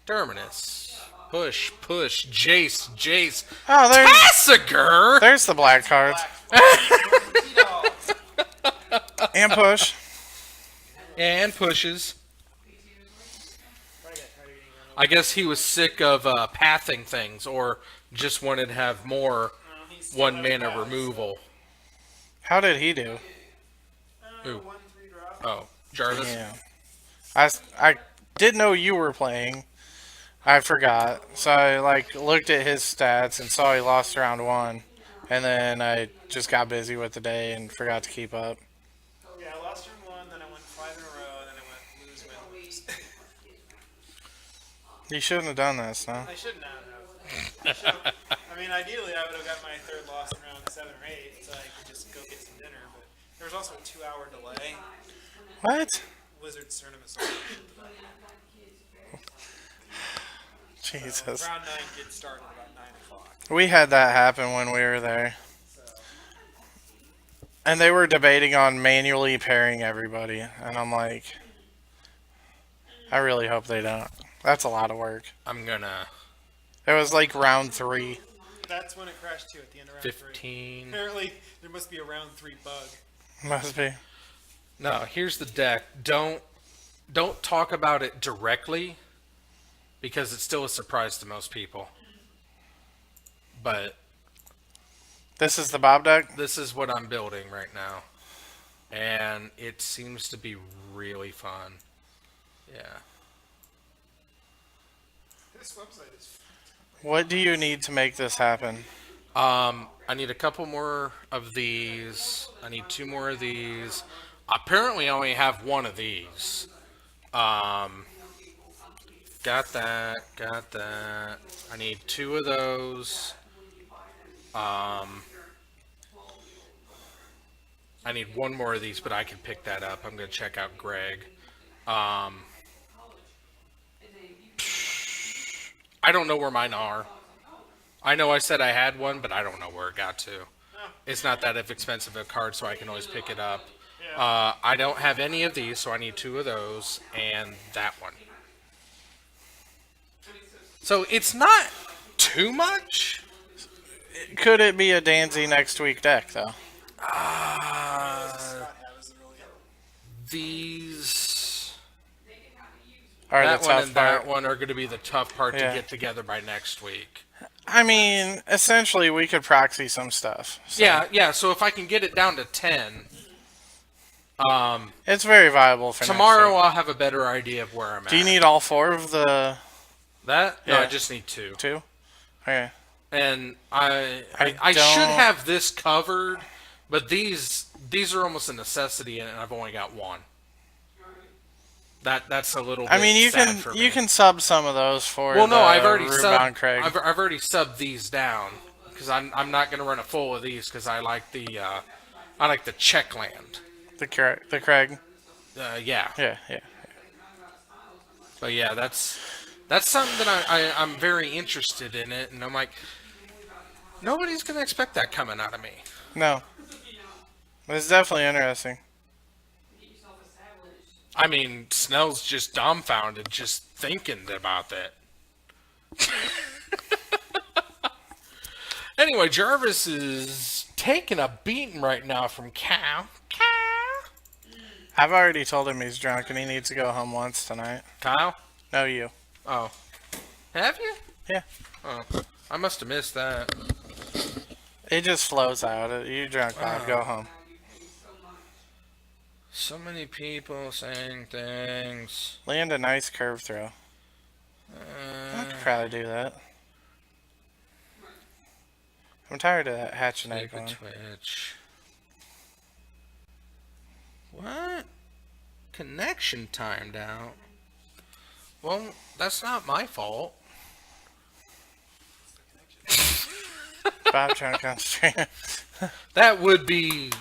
Terminus. Push. Jace. Oh, Tassiger! there's the black card. And push. And pushes. I guess he was sick of pathing things, or just wanted to have more one mana removal. How did he do? Who? 1/3 drop. Oh, Jarvis. Yeah. I did know you were playing. I forgot. So I looked at his stats and saw he lost round 1. And then I just got busy with the day and forgot to keep up. Yeah, I lost turn 1, then I went 5 in a row, then I went lose. You shouldn't have done this, no? I shouldn't have. I mean, ideally, I would have got my 3rd loss in round 7 or 8, so I could just go get some dinner. But there was also a 2-hour delay. What? Wizards tournament. Jesus. Round 9 did start at about 9 o'clock. We had that happen when we were there. So, And they were debating on manually pairing everybody. And I'm like, I really hope they don't. That's a lot of work. I'm gonna It was like round 3. that's when it crashed too, at the end of round 3. 15. Apparently, there must be a round 3 bug. Must be. No, here's the deck. Don't talk about it directly, because it's still a surprise to most people. But This is the Bob deck? this is what I'm building right now, and it seems to be really fun. Yeah. This website is. What do you need to make this happen? I need a couple more of these. I need 2 more of these. Apparently, I only have 1 of these. Got that. I need 2 of those. I need 1 more of these, but I can pick that up. I'm going to check out Greg. I don't know where mine are. I know I said I had one, but I don't know where it got to. It's not that expensive a card, so I can always pick it up. I don't have any of these, so I need 2 of those and that one. So it's not too much. Could it be a Danzy next week deck, though? Scott have is really. These, Or that the one tough and part? that one are going to be the tough part Yeah. to get together by next week. I mean, essentially, we could proxy some stuff. So Yeah. So if I can get it down to 10, It's very viable for tomorrow next week. I'll have a better idea of where I'm at. Do you need all 4 of the that? No, Yeah. I just need 2. 2? Okay. And I I should don't- have this covered, but these are almost a necessity, and I've only got 1. That's a little bit I mean, you sad can for you me. can sub some of those for Well, no, the I've already Rubon subbed. Craig. I've already subbed these down because I'm not going to run a full of these because I like the check land. The Craig. Yeah, Yeah. but yeah, that's something that I'm very interested in it, and I'm like, nobody's going to expect that coming out of me. No. It's definitely interesting. I mean, Snell's just dumbfounded just thinking about that. Anyway, Jarvis is taking a beating right now from Cal. I've already told him he's drunk and he needs to go home once tonight. Kyle? No, you. Oh. Have you? Yeah. Oh. I must have missed that. It just flows out. You drunk, Bob. Go home. So many people saying things. Land a nice curve throw. I could probably do that. I'm tired of that hatch and egg Stupid one. Twitch. What? Connection timed out. Well, that's not my fault. Bob drunk on stream. That would be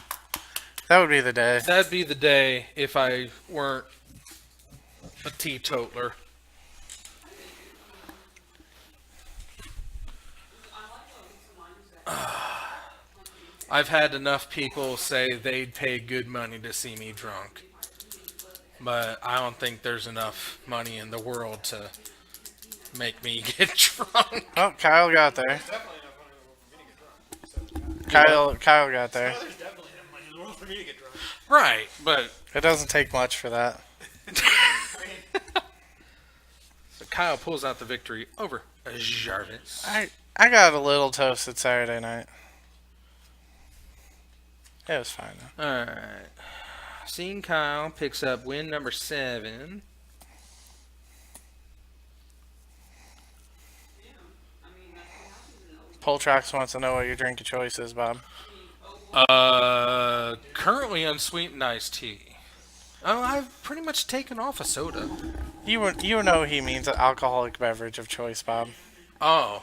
That would be the day. that'd be the day if I weren't a teetotaler. I've had enough people say they'd pay good money to see me drunk. But I don't think there's enough money in the world to make me get drunk. Oh, Kyle got there. There's definitely enough money in the world for me to get drunk. Kyle got there. Oh, there's definitely enough money in the world for me to get drunk. Right, but It doesn't take much for that. Kyle pulls out the victory over Jarvis. I got a little toasted Saturday night. It was fine though. Alright. Seeing Kyle picks up win number 7. Poltrax wants to know what your drink of choice is, Bob. Currently unsweetened iced tea. Oh, I've pretty much taken off a soda. You know he means an alcoholic beverage of choice, Bob. Oh.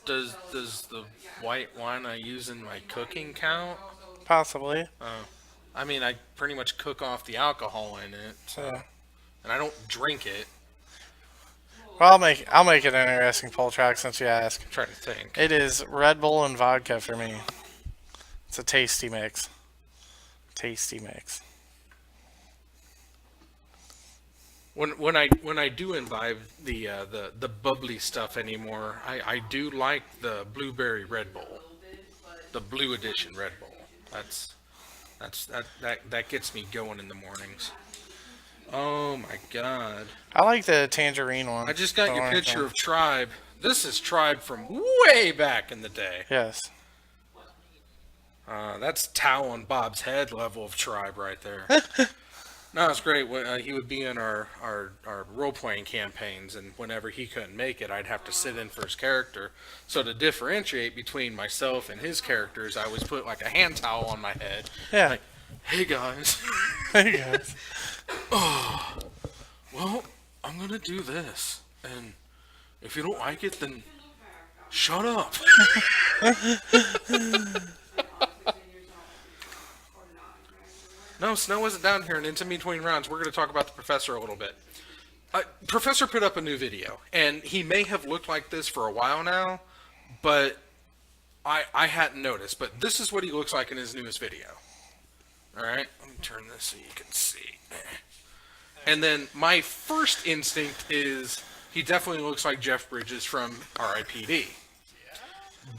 Does the white wine I use in my cooking count? Possibly. I mean, I pretty much cook off the alcohol in it, So, and I don't drink it. well, I'll make it interesting, Poltrax, since you ask. I'm trying to think. It is Red Bull and vodka for me. It's a tasty mix. Tasty mix. When I do imbibe the bubbly stuff anymore, I do like the blueberry Red Bull, the blue edition Red Bull. That gets me going in the mornings. Oh my god! I like the tangerine one. I just got the your orange picture one. of Tribe. This is Tribe from way back in the day. Yes. That's towel on Bob's head level of Tribe right there. No, it's great. He would be in our role-playing campaigns, and whenever he couldn't make it, I'd have to sit in for his character. So to differentiate between myself and his characters, I always put like a hand towel on my head. Yeah. Like, hey guys. Hey guys. Well, I'm gonna do this, and if you don't like it, then shut up. No, Snow wasn't down here, and into between rounds, we're going to talk about the Professor a little bit. Professor put up a new video, and he may have looked like this for a while now, but I hadn't noticed. But this is what he looks like in his newest video. All right, let me turn this so you can see. And then my first instinct is he definitely looks like Jeff Bridges from R.I.P.D.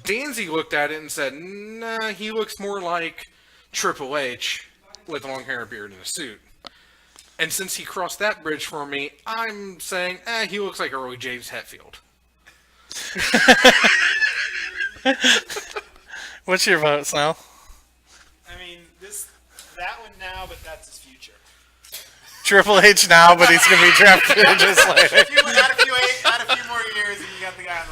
Danzy looked at it and said, nah, he looks more like Triple H with long hair, beard, and a suit. And since he crossed that bridge for me, I'm saying, he looks like early James Hetfield. What's your vote, Snow? I mean, that one now, but that's his future. Triple H now, but he's gonna be drafted just later. Add a few more years, and you got the guy on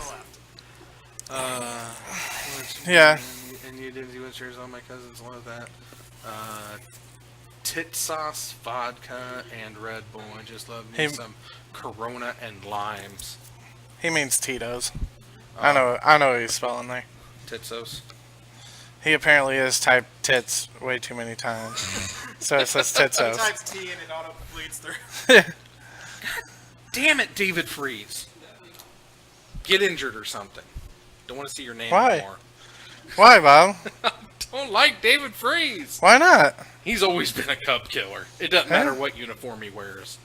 the left. Yeah. And you didn't do yours on my cousins. Love that. Tit sauce, vodka, and Red Bull. I just love me Hey. some Corona and limes. He means Tito's. I know what he's spelling there. Titsos. He apparently has typed tits way too many times. So it says He Titsos. types T and it auto bleeds through. Damn it, David Freeze. Get injured or something. Don't want to see your name Why? anymore. Why, Bob? Don't like David Freeze. Why not? He's always been a cub killer. It doesn't matter what uniform he wears.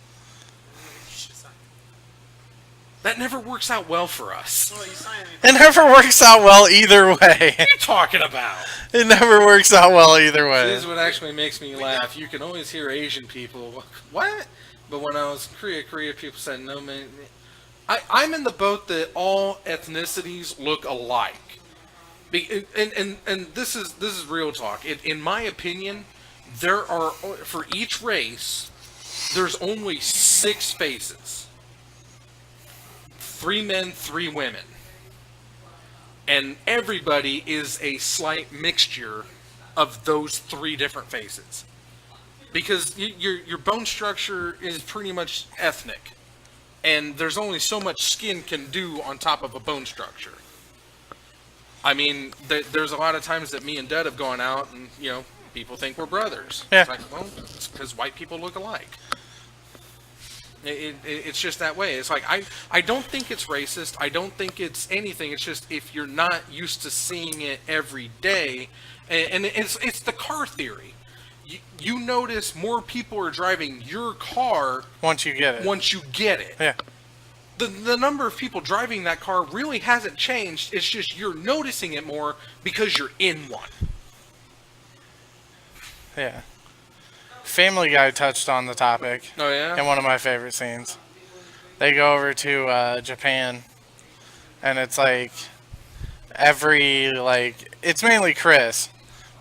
That never works out well for us. Well, you sign It never works out well either way. What are you talking about? It never works out well either way. This is what actually makes me laugh. You can always hear Asian people, what? But when I was in Korea people said, no, man. I'm in the boat that all ethnicities look alike. And this is real talk. In my opinion, there are, for each race, there's only 6 faces. 3 men, 3 women. And everybody is a slight mixture of those 3 different faces. Because your bone structure is pretty much ethnic. And there's only so much skin can do on top of a bone structure. I mean, there's a lot of times that me and Dad have gone out and, people think we're brothers. Yeah. It's like, well, it's because white people look alike. It's just that way. It's like, I don't think it's racist. I don't think it's anything. It's just if you're not used to seeing it every day, and it's the car theory. You notice more people are driving your car Once you get it. once you get it. Yeah. The number of people driving that car really hasn't changed. It's just you're noticing it more because you're in one. Yeah. Family Guy touched on the topic Oh yeah. in one of my favorite scenes. They go over to Japan, and it's like it's mainly Chris,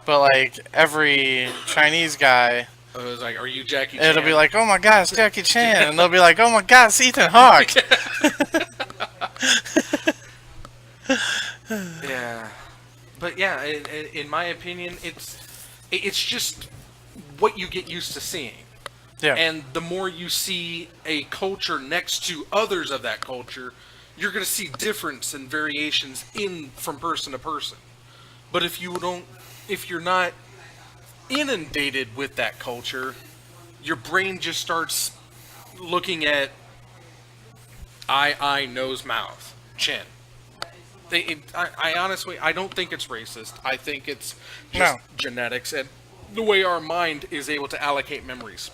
but like every Chinese guy, I was like, are you Jackie Chan? it'll be like, oh my god, it's Jackie Chan, and they'll be like, oh my god, it's Ethan Hawke. Yeah. But yeah, in my opinion, it's just what you get used to seeing. Yeah. And the more you see a culture next to others of that culture, you're going to see difference and variations from person to person. But if you're not inundated with that culture, your brain just starts looking at eye, nose, mouth, chin. I honestly, I don't think it's racist. I think it's just genetics and the way our mind is able to allocate memories.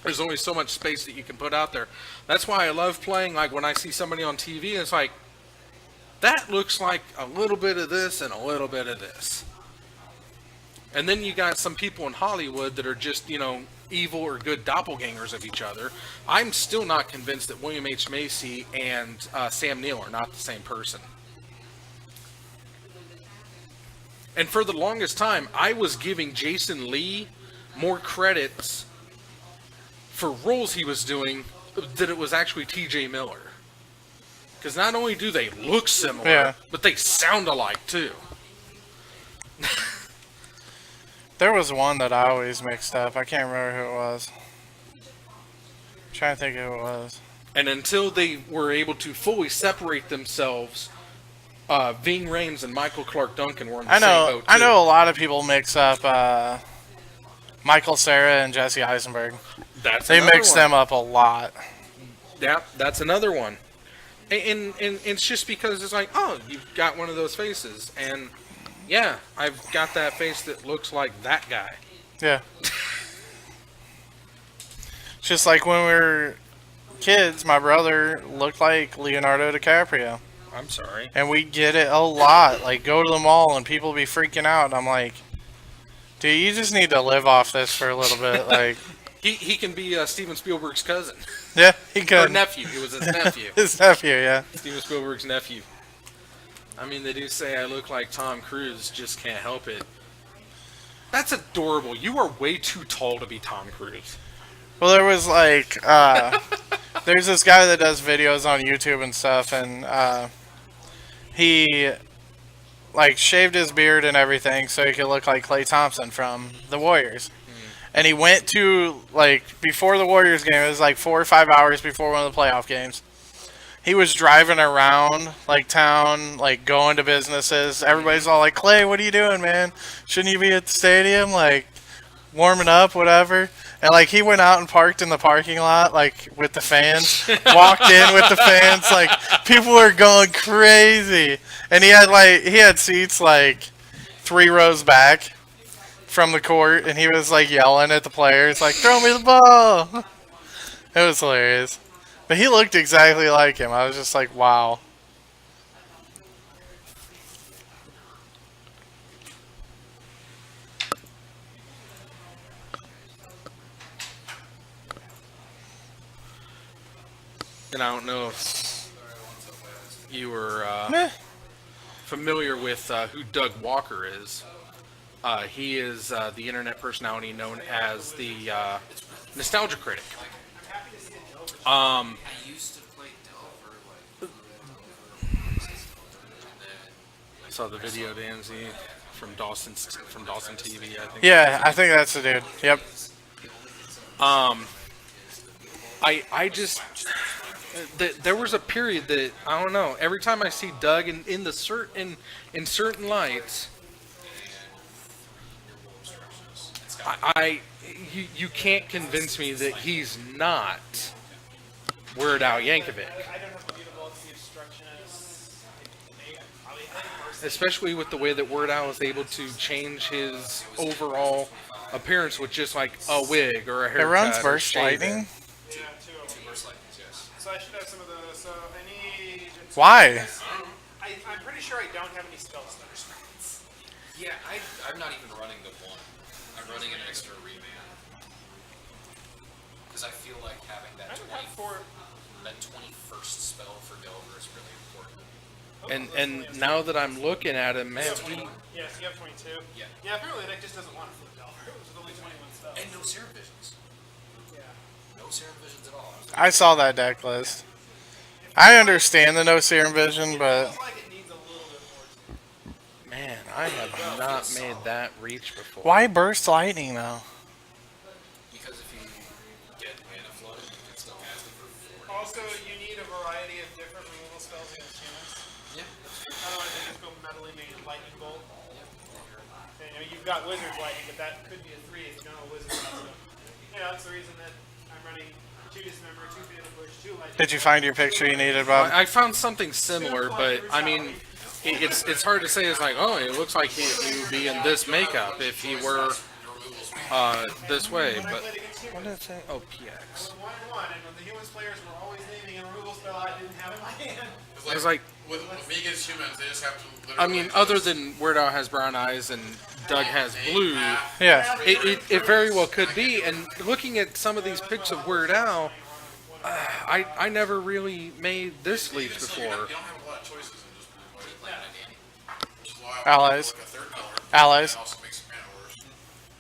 There's only so much space that you can put out there. That's why I love playing, like when I see somebody on TV, it's like, that looks like a little bit of this and a little bit of this. And then you got some people in Hollywood that are just, evil or good doppelgangers of each other. I'm still not convinced that William H. Macy and Sam Neill are not the same person. And for the longest time, I was giving Jason Lee more credits for roles he was doing than it was actually T.J. Miller. Because not only do they look similar, but they sound alike too. There was one that I always mixed up. I can't remember who it was. I'm trying to think who it was. And until they were able to fully separate themselves, Ving Rhames and Michael Clark Duncan were in the same boat too. I know a lot of people mix up Michael Cera and Jesse Eisenberg. They mix them up a lot. Yeah, that's another one. And it's just because it's like, oh, you've got one of those faces. And yeah, I've got that face that looks like that guy. Yeah. Just like when we were kids, my brother looked like Leonardo DiCaprio. I'm sorry. And we get it a lot. Like, go to the mall and people be freaking out. And I'm like, dude, you just need to live off this for a little bit. Like, he can be Steven Spielberg's cousin. Yeah, he could. Or nephew. It was his nephew. His nephew, yeah. Steven Spielberg's nephew. I mean, they do say I look like Tom Cruise, just can't help it. That's adorable. You are way too tall to be Tom Cruise. Well, there was like, there's this guy that does videos on YouTube and stuff, and he like shaved his beard and everything so he could look like Klay Thompson from the Warriors. And he went to, like, before the Warriors game, it was like 4 or 5 hours before one of the playoff games. He was driving around, like, town, like, going to businesses. Everybody's all like, Klay, what are you doing, man? Shouldn't you be at the stadium, like, warming up, whatever? And, like, he went out and parked in the parking lot, like, with the fans. Walked in with the fans. Like, people were going crazy. And he had seats, like, 3 rows back from the court, and he was like yelling at the players, like, throw me the ball. It was hilarious. But he looked exactly like him. I was just like, wow. And I don't know if you were Meh. familiar with who Doug Walker is. He is the internet personality known as the Nostalgia Critic. I used to play Delver I saw the video, Danzy, from Dawson TV, I think. Yeah, I think that's the dude. Yep. I just there was a period that I don't know. Every time I see Doug in certain lights, you can't convince me that he's not Weird Al Yankovic. I don't have to be the obstructionist. Especially with the way that Weird Al is able to change his overall appearance with just like a wig or a It haircut. runs or burst shaving. lightning. Yeah, two of them. So I should have some of those. So I need. Why? I'm pretty sure I don't have any spell stutter strengths. Yeah, I'm not even running the one. I'm running an extra remand. Because I feel like having I don't have four. that 21st spell for Delver is really important. And now that I'm looking at him, man, he, Yes, you have 22. Yeah. Yeah, apparently that just doesn't want to flip Delver. It was only 21 spells. And no Serum Visions. Yeah. No Serum Visions at all. I saw that deck list. I understand the no serum vision, but Feels like it needs a little bit more to man, I have not made that reach before. why burst lightning though? Because if you get mana flood, you can still cast it for 4 Also, you need a variety of different removal spells against humans. Yeah. Otherwise, they just go meddling made lightning bolt. And, you know, you've got wizard's lightning, but that could be a 3 if you don't know wizard's lightning. Yeah, that's the reason that I'm running 2 dismember, 2 fatal push, 2 lightning. Did you find your picture you needed, Bob? I found something similar, but I mean, it's hard to say. It's like, oh, it looks like he would be in this makeup if he were this way. When I But played against what humans, did it say? Oh, PX. 1-1, and when the humans players were always naming a removal spell I didn't have in my hand. It's like, with me against humans, they just have to I literally. mean, other than Weird Al has brown eyes and Doug has blue, Yeah. it very well could be. And looking at some of these pics of Weird Al, I never really made this leap before. You don't have a lot of choices in just blue and white. Which is why I Allies. like a third color. Allies. It also makes mana worse.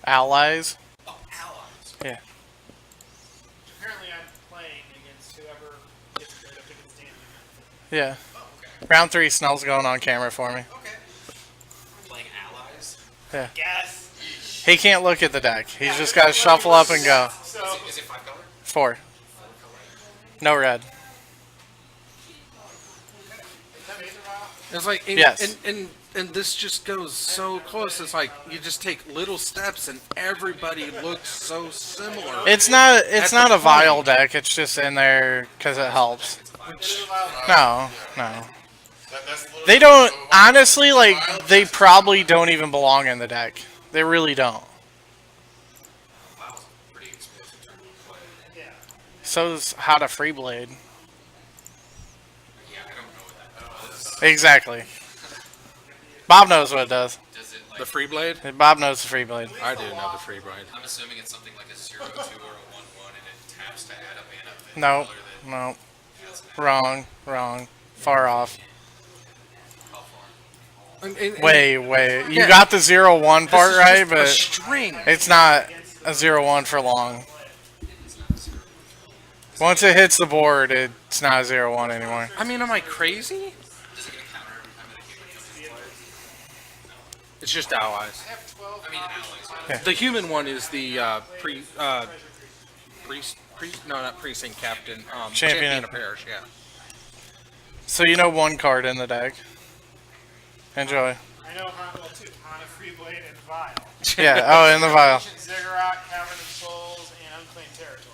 Allies. Oh, allies. Yeah. Apparently, I'm playing against whoever gets good up against Danny. Yeah. Oh, okay. Round 3, Snell's going on camera for me. Okay. Playing allies. Yes. He can't look at the deck. He's just got to shuffle up and go. So, Is it 5 color? 4. No red. It's like, and, Yes. and this just goes so close. It's like you just take little steps, and everybody looks so similar. It's not At a the vile point. deck. It's just in there because it helps. No. That's literally They don't, so- honestly, like, they probably don't even belong in the deck. They really don't. Wow. Pretty explosive turn of play. yeah. So's How to Freeblade. Yeah, I don't know what that does. Exactly. Bob knows what it does. Does it, like, The free blade? Bob knows the Freeblade. I do know the free blade. I'm assuming it's something like a 0-2 or a 1-1 and it taps to add a mana of No, color that no. has Wrong. Far off. how far? And Way. You Yeah. got the 0-1 this part is right, just a but string. it's not a 0-1 for long. Once it hits the board, it's not a 0-1 anymore. I mean, am I crazy? Does it get a counter every time that a human comes into play? It's just allies. I have 12. I mean, allies. The human one is the not precinct captain, champion of parish. Yeah. So you know one card in the deck. Enjoy. I know well, 2. Hana, Freeblade, and Vile. Yeah, oh, in the vial. Ziggurat, Cavern of Souls, and Unclaimed Territory.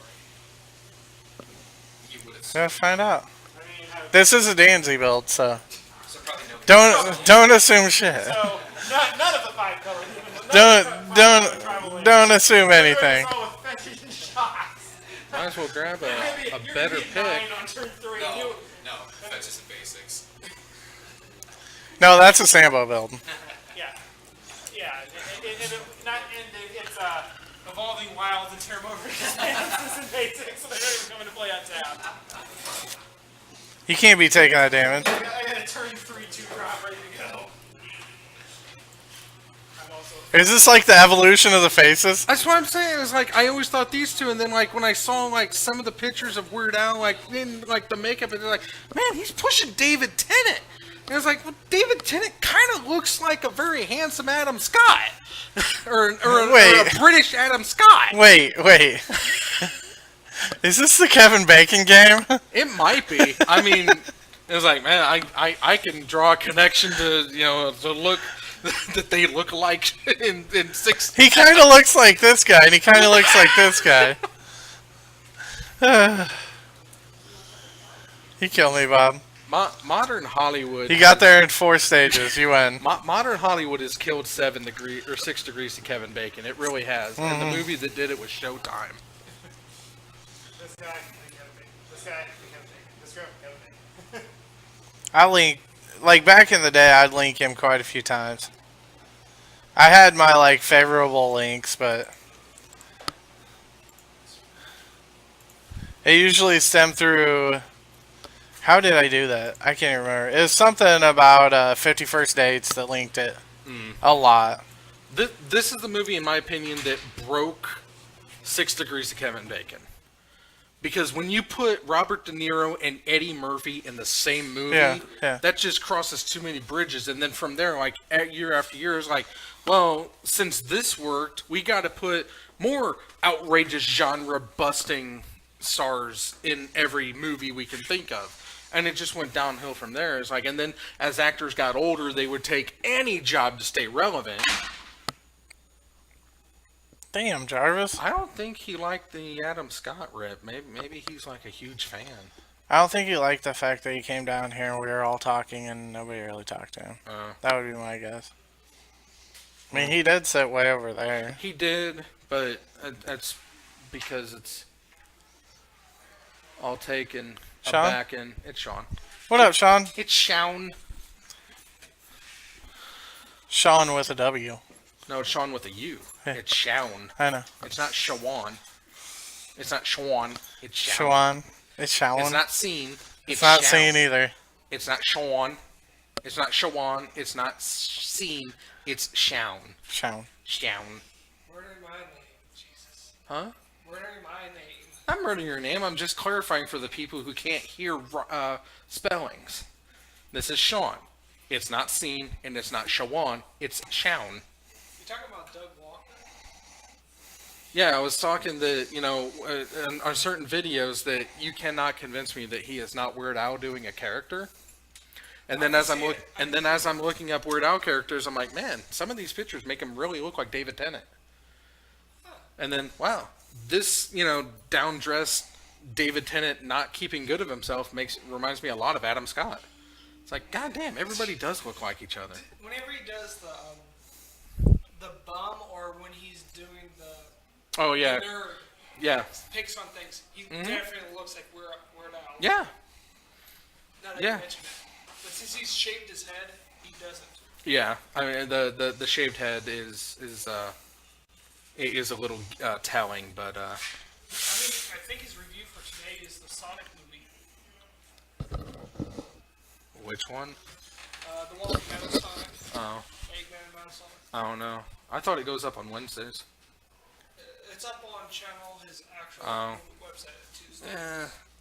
You would have Let's find out. I mean, This is a Danzy build, so so probably no. don't assume shit. so none of the 5 colors. None of the five color tribal Don't assume anything. It's all with fetching shots. I might as well grab a You're better gonna be pick. 9 on turn 3. No, no, fetches and basics. No, that's a Sambo build. Yeah. Yeah. It's Evolving Wilds and Terramorphic Advances and Basics, so they don't even come into play on tap. He can't be taking that damage. I got a turn 3 2-drop ready to go. I'm also. Is this like the evolution of the faces? That's what I'm saying. It's like I always thought these two, and then like when I saw like some of the pictures of Weird Al, like in like the makeup, and they're like, man, he's pushing David Tennant. And I was like, well, David Tennant kind of looks like a very handsome Adam Scott, or a British Adam Scott. Wait. Is this the Kevin Bacon game? It might be. I mean, it was like, man, I can draw a connection to the look that they look like in 6. He kind of looks like this guy, and he kind of looks like this guy. You killed me, Bob. Modern Hollywood. You got there in 4 stages. You win. Modern Hollywood has killed 6 degrees to Kevin Bacon. It really has. And the movie that did it was Showtime. This guy, Kevin Bacon. This guy, Kevin Bacon. This girl, Kevin Bacon. I link, like back in the day, I'd link him quite a few times. I had my like favorable links, but it usually stemmed through. How did I do that? I can't remember. It was something about 50 First Dates that linked it a lot. This is the movie, in my opinion, that broke 6 Degrees to Kevin Bacon. Because when you put Robert De Niro and Eddie Murphy in the same movie, Yeah. that just crosses too many bridges. And then from there, like year after year, it's like, well, since this worked, we got to put more outrageous genre-busting stars in every movie we can think of. And it just went downhill from there. It's like, and then as actors got older, they would take any job to stay relevant. Damn, Jarvis. I don't think he liked the Adam Scott rip. Maybe he's like a huge fan. I don't think he liked the fact that he came down here and we were all talking and nobody really talked to him. That would be my guess. I mean, he did sit way over there. He did, but that's because it's all taken Sean? aback, and it's Sean. What up, Sean? It's Sean. Sean with a W. No, it's Sean with a U. It's Sean. I know. It's not Shawan. It's not Shawan. It's Sean. Shawan. It's Shawan. It's not seen. It's not Shawn. seen either. It's not Shawan. It's not Shawan. It's not seen. It's Shawn. Shawn. Shawn. Murdering my name, Jesus. Huh? Murdering my name. I'm murdering your name. I'm just clarifying for the people who can't hear spellings. This is Sean. It's not seen, and it's not Shawan. It's Shawn. You talking about Doug Walker? Yeah, I was talking that, on certain videos that you cannot convince me that he is not Weird Al doing a character. And then as I'm looking up Weird Al characters, I'm like, man, some of these pictures make him really look like David Tennant. And then, wow, this, down-dressed David Tennant not keeping good of himself reminds me a lot of Adam Scott. It's like, goddamn, everybody does look like each other. Whenever he does the bum, or when he's doing the Oh yeah, nerd yeah, picks on things, he definitely looks like Weird Al. yeah. Now that Yeah. you mention it. But since he's shaved his head, he doesn't. Yeah, I mean the shaved head is a little telling, but I think his review for today is the Sonic movie. which one? The one with Metal Sonic. Oh, Eggman Metal Sonic. I don't know. I thought it goes up on Wednesdays. It's up on channel, his actual website Tuesday.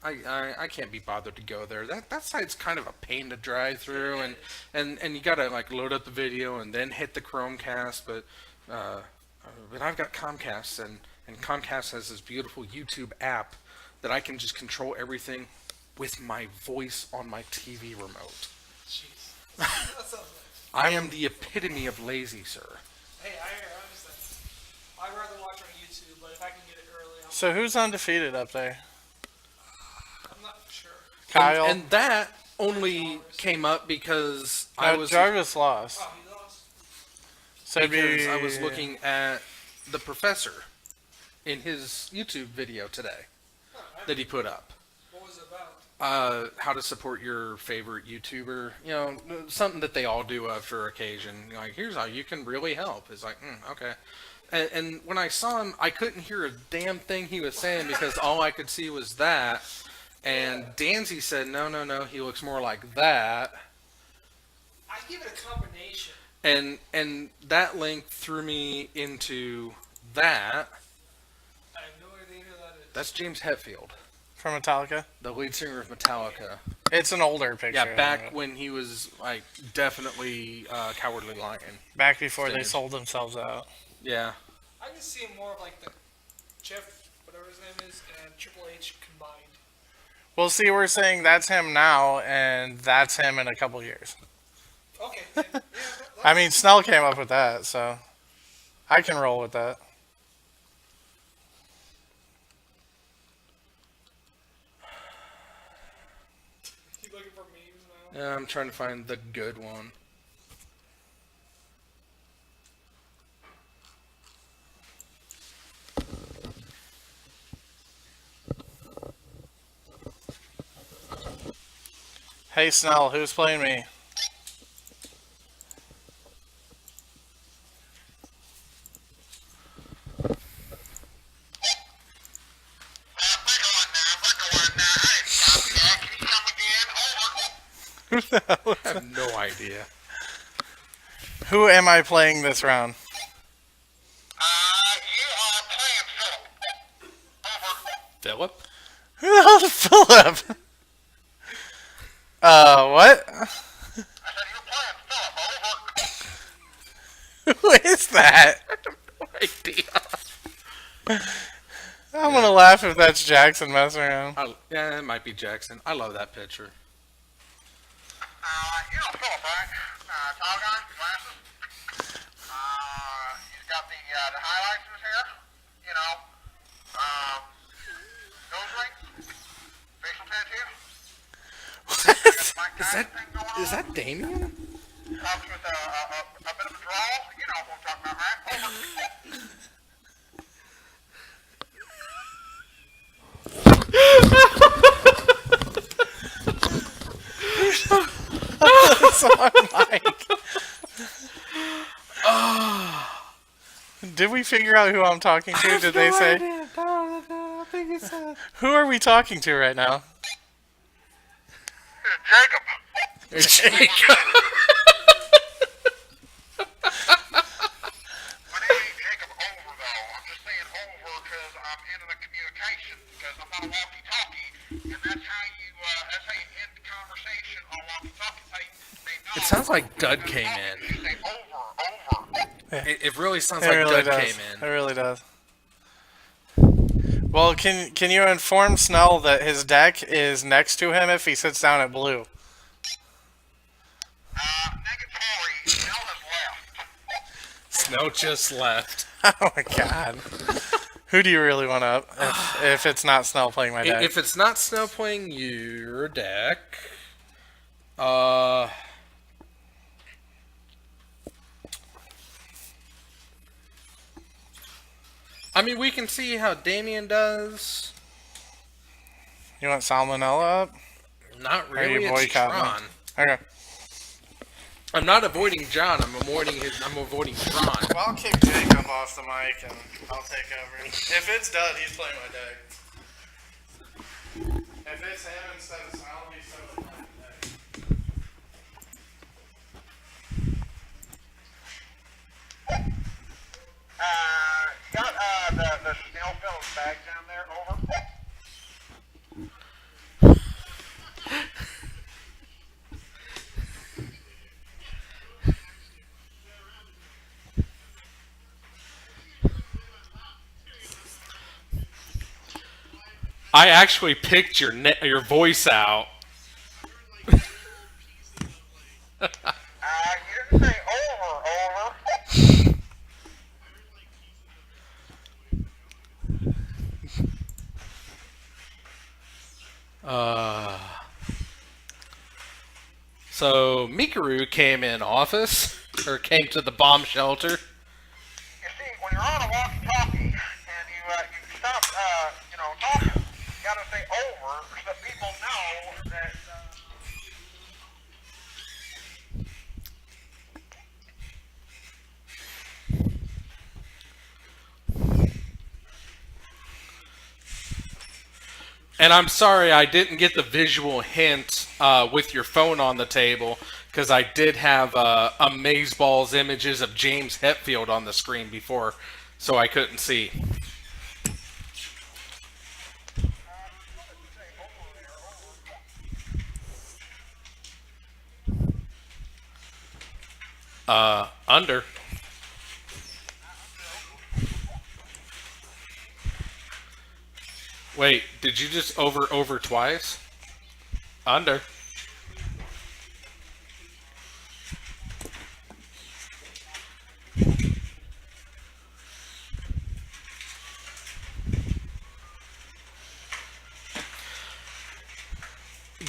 I can't be bothered to go there. That site's kind of a pain to drive through, and you gotta like load up the video and then hit the Chromecast. But I've got Comcast, and Comcast has this beautiful YouTube app that I can just control everything with my voice on my TV remote. Jeez. That sounds nice. I am the epitome of lazy, sir. Hey, I understand. I'd rather watch on YouTube, but if I can get it early, So who's undefeated up there? I'm not sure. Kyle. And that only came up because Jarvis lost. Oh, he lost? So it'd because be, I was looking at the professor in his YouTube video today. that he put up. What was it about? How to support your favorite YouTuber. You know, something that they all do for occasion. Like, here's how you can really help. It's like, okay. And when I saw him, I couldn't hear a damn thing he was saying because all I could see was that. And Danzy said, no, he looks more like that. I give it a combination. And that link threw me into that. I have no idea who that is. That's James Hetfield, From Metallica. the lead singer of Metallica. It's an older picture. Yeah, back when he was like definitely Cowardly Lion. Back before they Stage. sold themselves out. Yeah. I can see more of like the Jeff, whatever his name is, and Triple H combined. Well, see, we're saying that's him now, and that's him in a couple years. Okay. Then, yeah, I mean, Snell came up with that, so I can roll with that. you looking for memes now? Yeah, I'm trying to find the good one. Hey, Snell, who's playing me? I have no idea. Who am I playing this round? Philip? Who the hell is Philip? What? Who is that? No idea. I'm gonna laugh if that's Jackson messing around. Yeah, it might be Jackson. I love that picture. You know Philip, right? Tall guy, glasses. He's got the highlights in his hair. You know, nose ring, facial tattoo. Is that Damien? Talks with a bit of a drawl. You know what I'm talking about, right? Over. It's on mic. Did we figure out who I'm talking to? Did they say? Who are we talking to right now? Jacob. Jacob. My name ain't Jacob Over, though. I'm just saying over because I'm ending the communication because I'm not a walkie-talkie, and that's how you end the conversation on walkie-talkie. They know. It sounds like Dud came in. You say over. It really sounds It like really Dud does. came in. It really does. Well, can you inform Snell that his deck is next to him if he sits down at blue? Negatory. Snell has left. Snow just left. Oh my god. Who do you really want up if it's not Snell playing my deck? If it's not Snow playing your deck, I mean, we can see how Damien does. You want Salmonella up? Not Or are you really. It's boycotting Tron. Okay. I'm not avoiding John. I'm avoiding Tron. Well, I'll kick Jacob off the mic and I'll take over. If it's Dud, he's playing my deck. If it's him instead of Snell, he's still playing my deck. You got the snail filled bag down there. Over. I actually picked your voice out. You didn't say over. So Mikaru came in office, or came to the bomb shelter. You see, when you're on a walkie-talkie and you stop, talking, you gotta say And I'm sorry I didn't get the visual hint with your phone on the table, because I did have Amazeballs images of James Hetfield on the screen before, so I couldn't see. Under. Wait, did you just over twice? Under.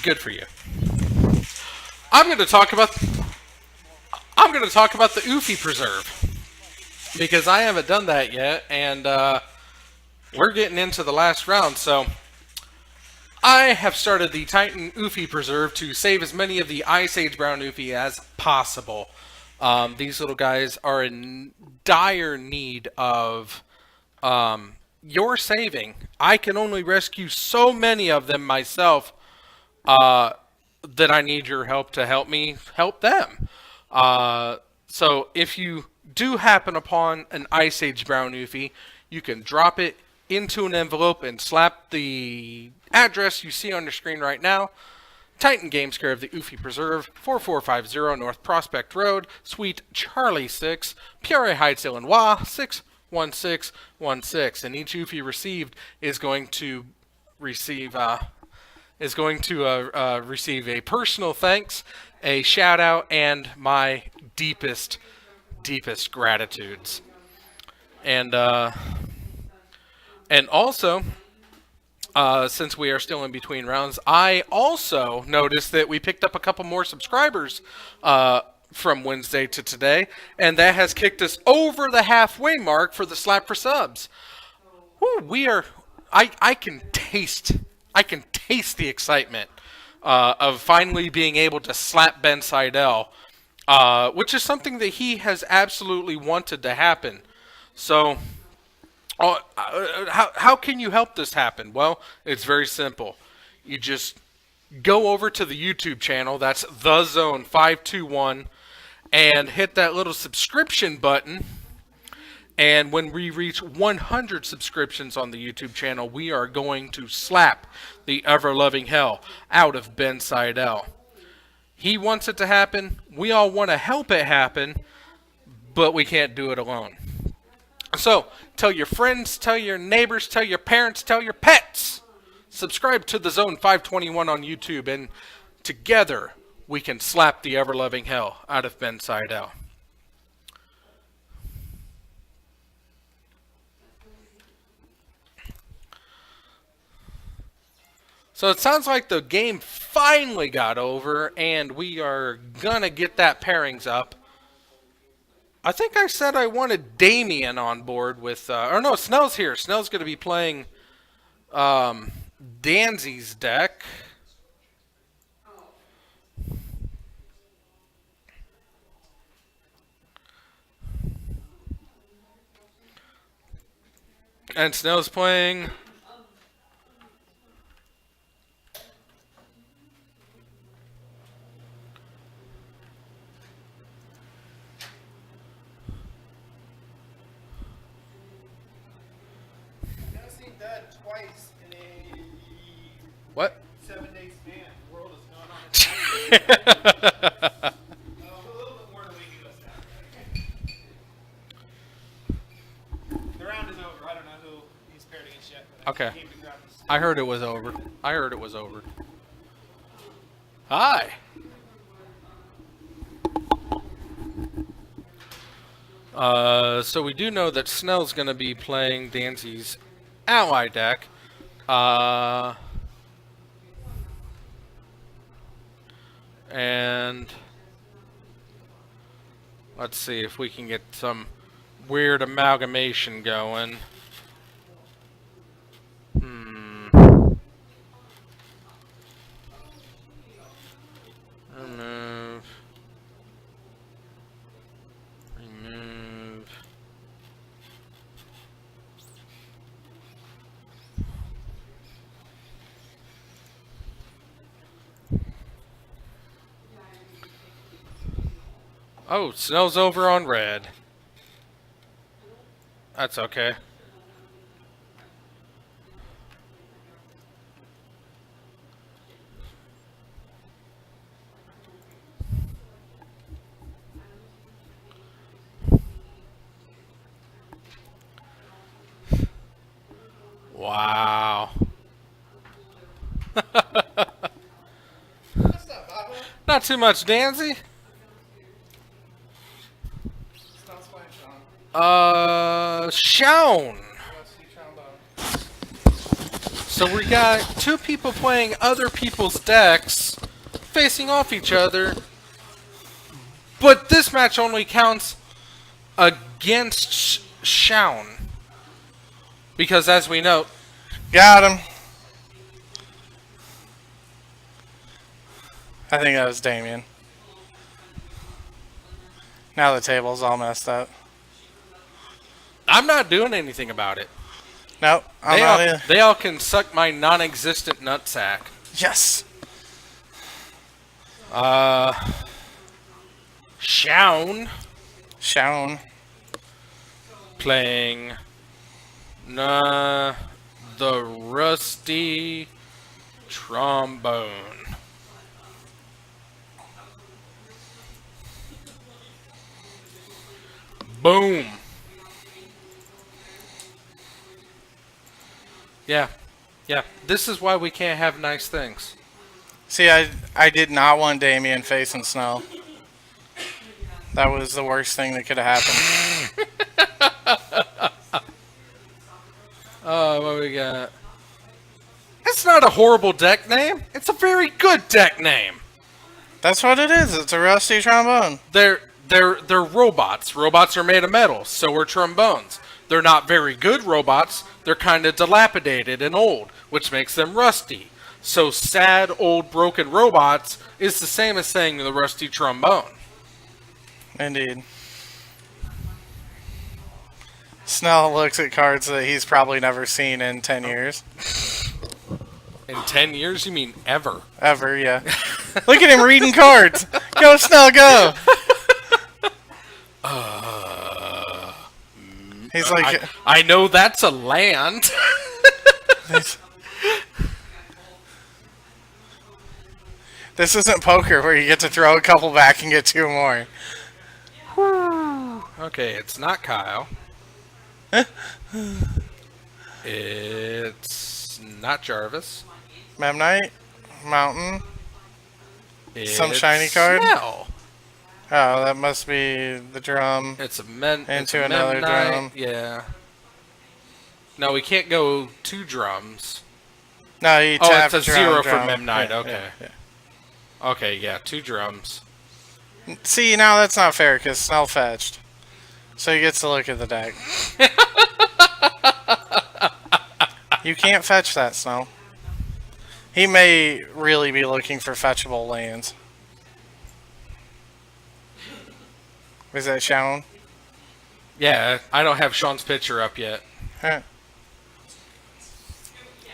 Good for you. I'm going to talk about the Oofy Preserve, because I haven't done that yet, and we're getting into the last round. So I have started the Titan Oofy Preserve to save as many of the Ice Age Brown Oofy as possible. These little guys are in dire need of your saving. I can only rescue so many of them myself, that I need your help to help me help them. So if you do happen upon an Ice Age Brown Oofy, you can drop it into an envelope and slap the address you see on your screen right now. Titan Games, care of the Oofy Preserve, 4450 North Prospect Road, Suite Charlie 6, Pierre Heights, Illinois, 61616. And each Oofy received is going to receive receive a personal thanks, a shout out, and my deepest gratitudes. And also, since we are still in between rounds, I also noticed that we picked up a couple more subscribers from Wednesday to today, and that has kicked us over the halfway mark for the Slap for Subs. Whew, I can taste the excitement of finally being able to slap Ben Seidel, which is something that he has absolutely wanted to happen. So, how can you help this happen? Well, it's very simple. You just go over to the YouTube channel, that's The Zone 521, and hit that little subscription button. And when we reach 100 subscriptions on the YouTube channel, we are going to slap the ever-loving hell out of Ben Seidel. He wants it to happen. We all want to help it happen, but we can't do it alone. So, tell your friends, tell your neighbors, tell your parents, tell your pets. Subscribe to The Zone 521 on YouTube, and together we can slap the ever-loving hell out of Ben Seidel. So it sounds like the game finally got over, and we are gonna get that pairings up. I think I said I wanted Damien on board with, or no, Snell's here. Snell's gonna be playing Danzy's deck. And Snell's playing Twice in a what? 7-day span. The world is going on. A little bit more than a week ago Saturday. The round is over. I don't know who he's paired against yet. But Okay. I came to grab this. I heard it was over. Hi. So we do know that Snell's going to be playing Danzy's ally deck. And let's see if we can get some weird amalgamation going. Remove. Oh, Snell's over on red. That's okay. Wow. Not too much, Danzy. Shaun. So we got two people playing other people's decks, facing off each other. But this match only counts against Shaun. Because as we know, Got him. I think that was Damien. Now the table's all messed up. I'm not doing anything about it. Nope, I'm not either. They all can suck my non-existent nutsack. Yes. Shaun Shaun. playing the rusty trombone. Boom. Yeah. Yeah. This is why we can't have nice things. See, I did not want Damien facing Snow. That was the worst thing that could have happened. What we got? It's not a horrible deck name. It's a very good deck name. That's what it is. It's a rusty trombone. They're robots. Robots are made of metal, so are trombones. They're not very good robots. They're kind of dilapidated and old, which makes them rusty. So sad, old, broken robots is the same as saying the rusty trombone. Indeed. Snell looks at cards that he's probably never seen in 10 years. In 10 years, you mean ever? Ever, yeah. Look at him reading cards. Go, Snell, go. He's like... I know that's a land. This isn't poker where you get to throw a couple back and get two more. Okay, it's not Kyle. It's not Jarvis. Memnite? Mountain? Some It's shiny card? Snell. Oh, that must be the drum. It's a Into another Memnite, drum. Yeah. No, we can't go two drums. No, you Oh, tap it's a drum, zero drum. for Memnite. Yeah, Okay. yeah, Okay, yeah, two drums. yeah. See, now that's not fair because Snell fetched. So he gets to look at the deck. You can't fetch that, Snell. He may really be looking for fetchable lands. Is that Shaun? Yeah, I don't have Sean's picture up yet. Huh.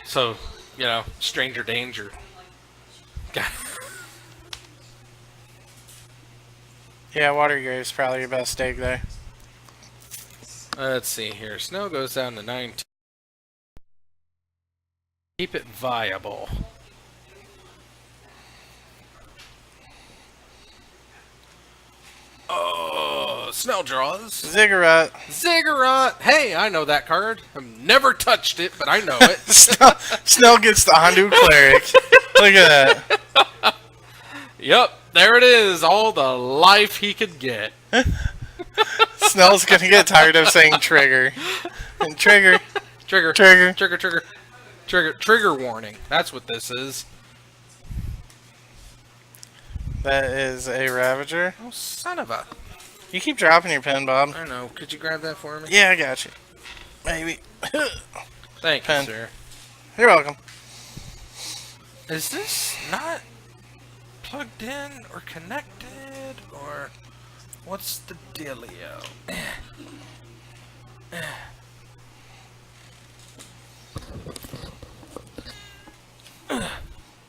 So, you know, stranger danger. God. Yeah, Water Grave's probably your best dig there. Let's see here. Snow goes down to 19. Keep it viable. Oh, Snell draws. Ziggurat. Ziggurat. Hey, I know that card. I've never touched it, but I know it. Snell gets the Hondu Cleric. Look at that. Yup, there it is. All the life he could get. Snell's gonna get tired of saying trigger. And trigger. Trigger. Trigger. Trigger, trigger. Trigger. Trigger warning. That's what this is. That is a Ravager. Oh, son of a... You keep dropping your pen, Bob. I know. Could you grab that for me? Yeah, I got you. Maybe. Thank Pen. you, sir. You're welcome. Is this not plugged in or connected or what's the dealio?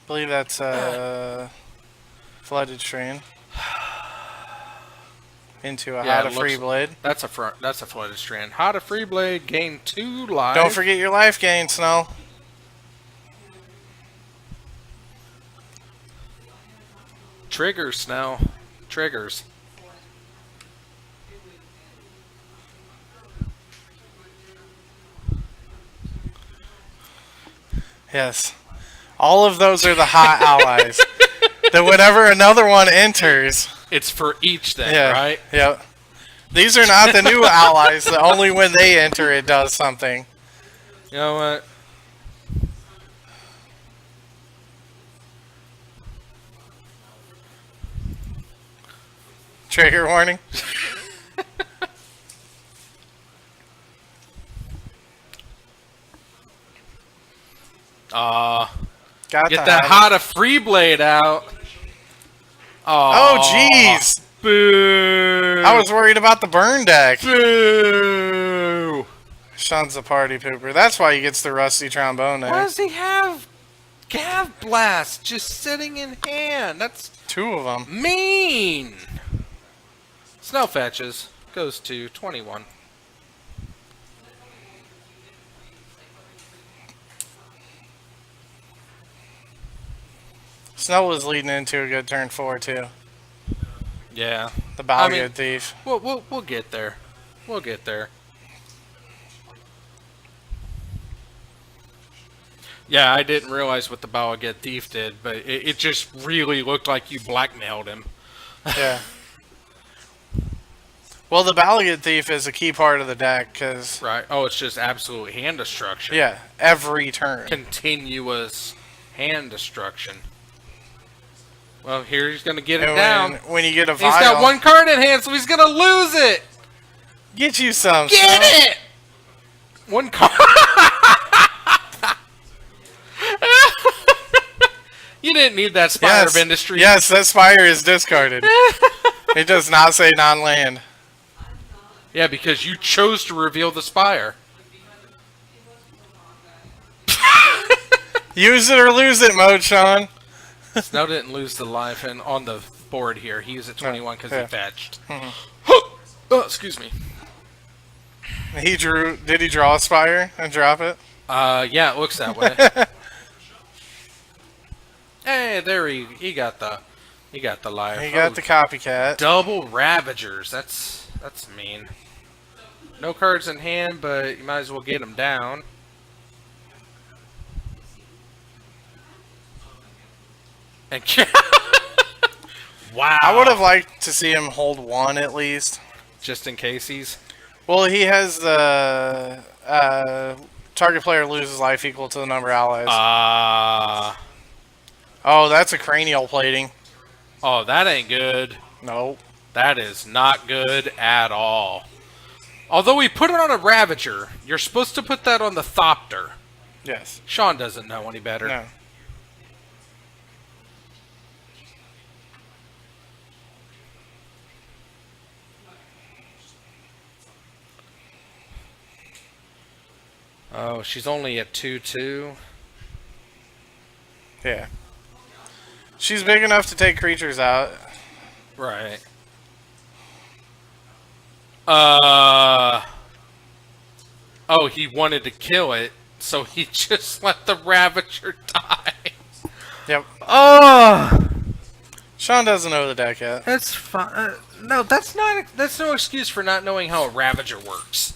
Believe that's Flooded Strain. into a Yeah, Hada it Free looks- Blade. That's a flooded strand. Hada Free Blade, gain 2 life. Don't forget your life gain, Snow. Triggers, Snell. Triggers. Yes. All of those are the hot allies. That whenever another one enters, It's for each thing, yeah, right? Yep. These are not the new allies. That only when they enter it does something. You know what? Trigger warning. Got Get the that Hada. Hada Free Blade out. Oh, jeez. Boo! I was worried about the burn deck. Boo! Sean's a party pooper. That's why he gets the rusty trombone Why there. does he have Gav Blast just sitting in hand? That's 2 of them. mean. Snow Fetches goes to 21. Snow was leading into a good turn 4 too. Yeah. The Balgud I mean- Thief. We'll get there. We'll get there. Yeah, I didn't realize what the Balagad Thief did, but it just really looked like you blackmailed him. Yeah. Well, the Balgud Thief is a key part of the deck because, Right. Oh, it's just absolute hand destruction. yeah, every turn. Continuous hand destruction. Well, here he's going to get it And down. when you get a He's vial, got 1 card in hand, so he's going to lose it. get you some. Get Snow. it! 1 card. You didn't need that Spire of Industry. Yes, that Spire is discarded. It does not say non-land. Yeah, because you chose to reveal the Spire. Use it or lose it mode, Sean. Snow didn't lose the life and on the board here. He was at 21 because Yeah. he fetched. Mm-hmm. Oh, excuse me. He drew. Did he draw a Spire and drop it? Yeah, it looks that way. Hey, there he got the life. He got Oh, the copycat. double Ravagers. That's mean. No cards in hand, but you might as well get them down. And wow. I would have liked to see him hold 1 at least. just in case he's. Well, he has the target player loses life equal to the number of allies. Oh, That's a cranial plating. that ain't good. Nope. That is not good at all. Although we put it on a Ravager, you're supposed to put that on the Thopter. Yes. Sean doesn't know any better. No. Oh, she's only at 2/2. Yeah. She's big enough to take creatures out. Right. Oh, he wanted to kill it, so he just let the Ravager die. Yep. Oh, Sean doesn't know the deck yet. that's fine. No, that's no excuse for not knowing how a Ravager works.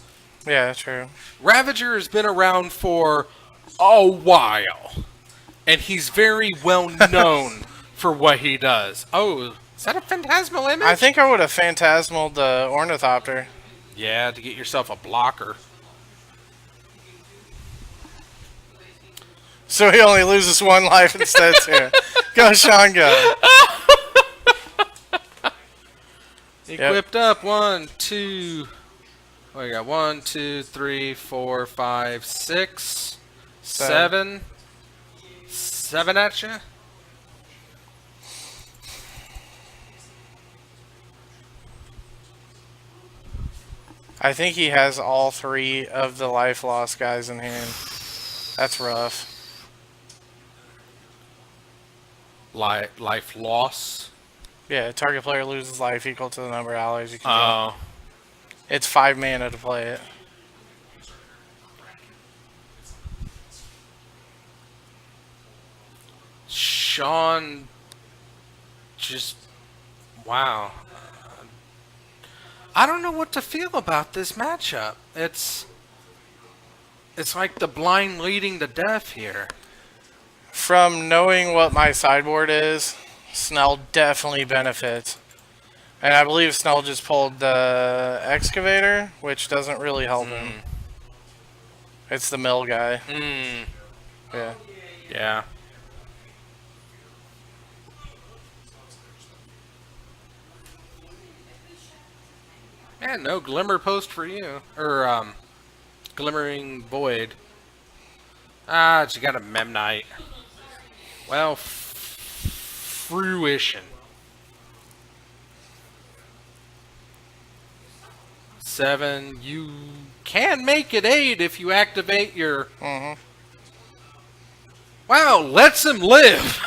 Yeah, true. Ravager has been around for a while, and he's very well known for what he does. Oh, is that a phantasmal image? I think I would have phantasmaled the Ornithopter. Yeah, to get yourself a blocker. So he only loses 1 life instead, too. Go, Sean, go. Equipped up. 1, 2. Oh, you got 1, 2, 3, 4, 5, 6, 7. 7 at you. I think he has all 3 of the life loss guys in hand. That's rough. Life loss. Yeah, target player loses life equal to the number of allies you can Oh. do. It's 5 mana to play it. Sean just wow. I don't know what to feel about this matchup. It's like the blind leading the deaf here. From knowing what my sideboard is, Snell definitely benefits. And I believe Snell just pulled the Excavator, which doesn't really help him. It's the mill guy. Yeah. Yeah. And no Glimmer Post for you. Or, Glimmering Void. Ah, you got a Memnite. Well, fruition. 7. You can make it 8 if you activate your... Wow, lets him live.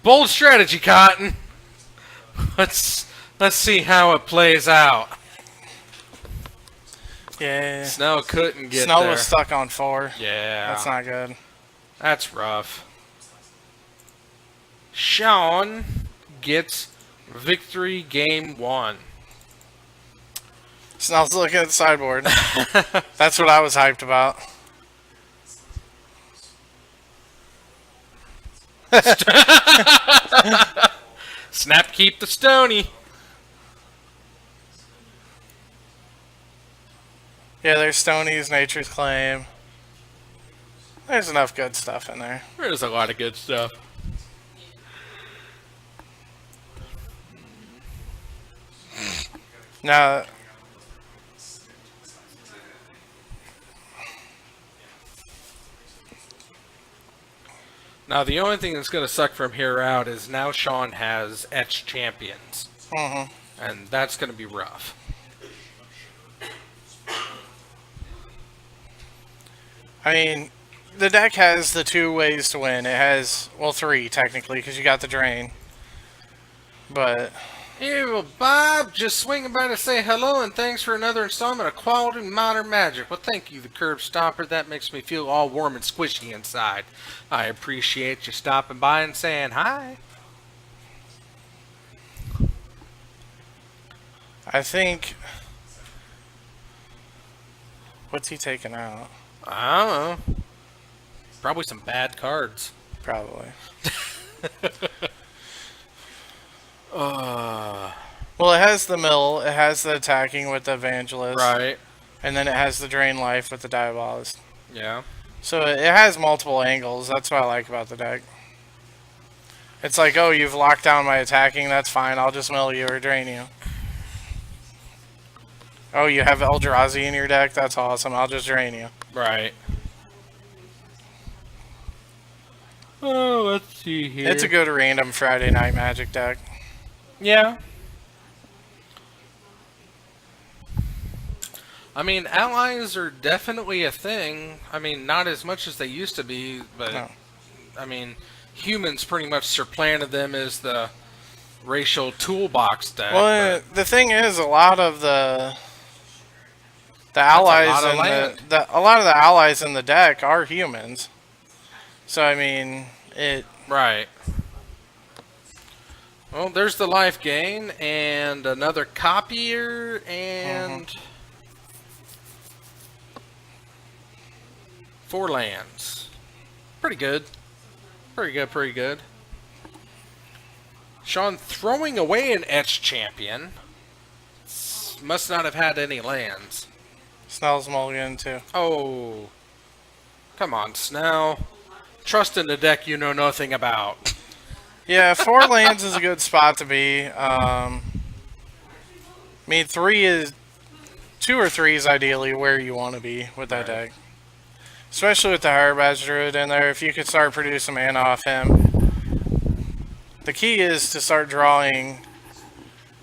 Bold strategy, Cotton. Let's see how it plays out. Yeah. Snell couldn't get Snell there. was stuck on 4. Yeah. That's not good. That's rough. Sean gets victory game 1. Snell's looking at the sideboard. That's what I was hyped about. Snap keep the stony. Yeah, there's Stoney's Nature's Claim. There's enough good stuff in there. There's a lot of good stuff. Now, Now, the only thing that's going to suck from here out is now Sean has Etch Champions. And that's going to be rough. I mean, the deck has the 2 ways to win. It has, well, 3 technically, because you got the drain. But Hey, well, Bob, just swinging by to say hello and thanks for another installment of Quality Modern Magic. Well, thank you, the Curb Stomper. That makes me feel all warm and squishy inside. I appreciate you stopping by and saying hi. I think, what's he taking out? I don't know. Probably some bad cards. Probably. Well, it has the mill, it has the attacking with the evangelist, Right. and then it has the drain life with the diabolist. Yeah. So it has multiple angles. That's what I like about the deck. It's like, oh, you've locked down my attacking. That's fine. I'll just mill you or drain you. Oh, you have Eldrazi in your deck. That's awesome. I'll just drain you. Right. Oh, let's see here. It's a good random Friday Night Magic deck. Yeah. I mean, allies are definitely a thing. I mean, not as much as they used to be, but No. I mean, humans pretty much supplanted them as the racial toolbox deck. Well, the thing is, a lot of the a allies lot of in land. a lot of the allies in the deck are humans. So I mean, it. Right. Well, there's the life gain and another copier and 4 lands. Pretty good. Pretty good, pretty good. Sean throwing away an Etch Champion. Must not have had any lands. Snell's mulligan too. Oh. Come on, Snell. Trust in the deck you know nothing about. Yeah, 4 lands is a good spot to be. I mean, 2 or 3 is ideally where you want to be with that deck. Especially with the Harbaz Druid in there, if you could start producing mana off him. The key is to start drawing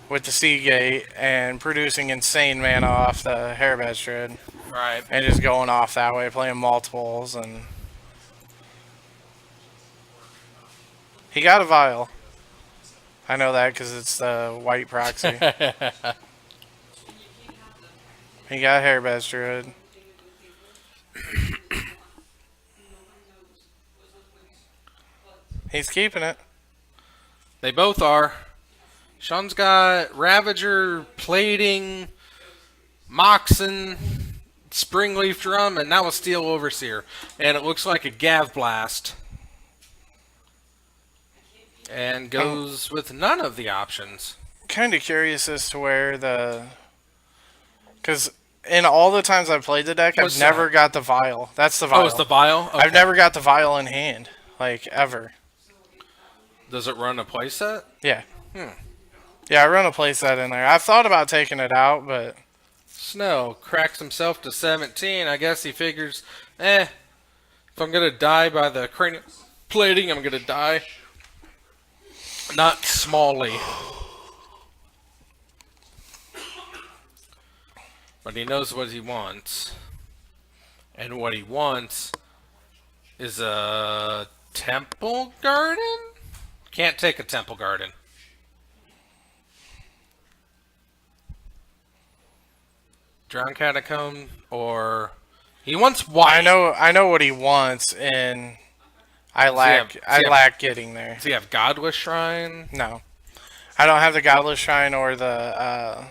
with the Seagate and producing insane mana off the Harbaz Druid. Right. And just going off that way, playing multiples, and he got a vial. I know that because it's the white proxy. He got Hairbest Druid. He's keeping it. They both are. Sean's got Ravager, Plating, Moxen, Springleaf Drum, and now a Steel Overseer. And it looks like a Gav Blast. And goes with none of the options. Kind of curious as to where the... Because in all the times I've played the deck, What's I've never that? got the Vial. That's the Vial. Oh, it's the Vial? Okay. I've never got the Vial in hand. Like, ever. Does it run a playset? Yeah. Yeah, I run a playset in there. I've thought about taking it out, but... Snow cracks himself to 17. I guess he figures, if I'm going to die by the cranial plating, I'm going to die. Not smallly. But he knows what he wants. And what he wants is a Temple Garden? Can't take a Temple Garden. Drown Catacomb, or he wants white. I know what he wants, and I lack getting there. Does he have Godless Shrine? No. I don't have the Godless Shrine or the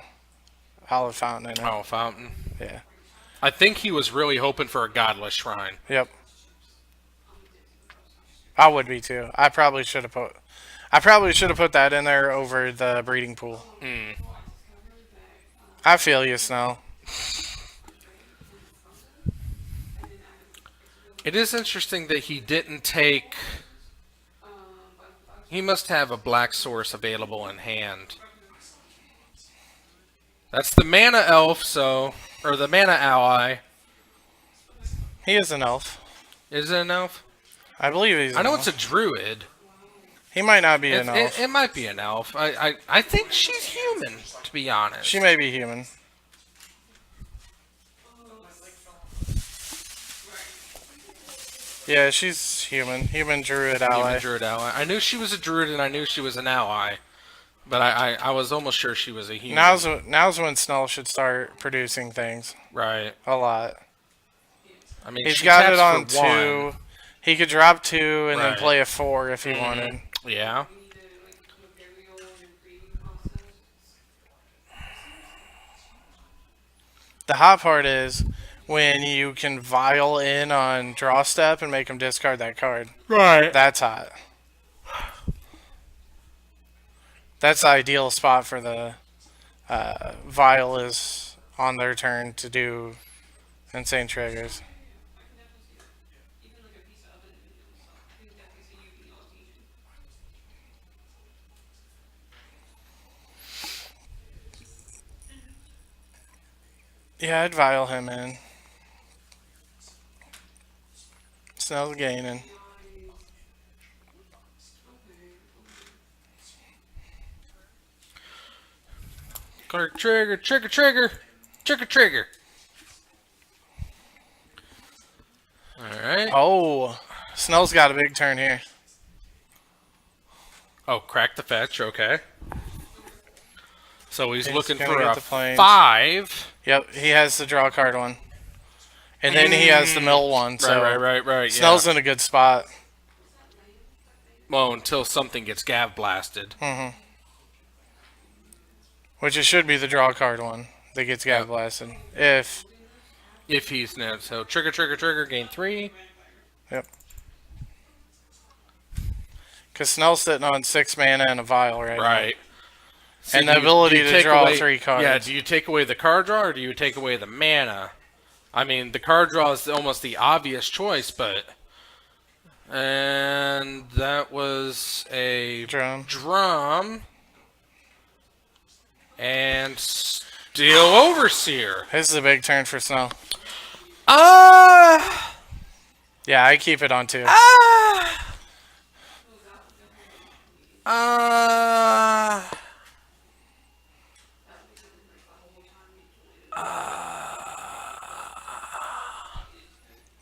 Olive Fountain in it. Oh, Fountain. Yeah. I think he was really hoping for a Godless Shrine. Yep. I would be too. I probably should have put that in there over the breeding pool. I feel you, Snow. It is interesting that he didn't take... He must have a black source available in hand. That's the Mana Elf, so... Or the Mana Ally. He is an elf. Is it an elf? I believe he's I know an it's a druid. He might not be an It, elf. it might be an elf. I think she's human, to be honest. She may be human. Yeah, she's human. Human druid ally. Human druid ally. I knew she was a druid and I knew she was an ally. But I was almost sure she was a human. Now's when Snell should start producing things. Right. A lot. I mean, He's she got it taps on for 2. one. He could drop 2 and then Right. play a 4 if he wanted. Yeah. The hot part is when you can vial in on draw step and make him discard that card. Right. That's hot. That's the ideal spot for the vial is on their turn to do insane triggers. Yeah, I'd vial him in. Snell's gaining. Card trigger, trigger, trigger, trigger, trigger. Alright. Oh, Snell's got a big turn here. Oh, crack the fetch, okay. So he's looking gonna for get a the planes. 5. Yep, he has the draw card one. And then he has the mill one. So Right. Snell's Yeah. in a good spot. Well, until something gets Gav blasted. Which it should be the draw card one that gets Gav blasted. If If he's now. So trigger, trigger, trigger, gain 3. Yep. Because Snell's sitting on 6 mana and a vial right now. Right. So And the do ability do to take draw away, 3 cards. Yeah, do you take away the card draw or do you take away the mana? I mean, the card draw is almost the obvious choice, but... And that was a Drum. And Steel Overseer. This is a big turn for Snell. Ah! Yeah, I keep it on 2.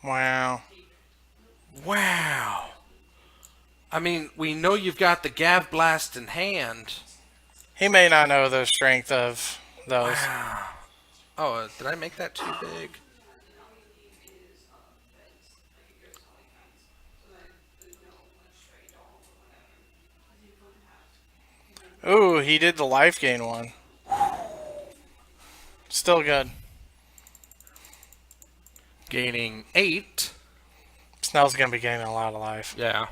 Wow. Wow. I mean, we know you've got the Gav Blast in hand. He may not know the strength of those. Oh, did I make that too big? Ooh, he did the life gain one. Still good. Gaining 8. Snell's gonna be gaining a lot of life. Yeah.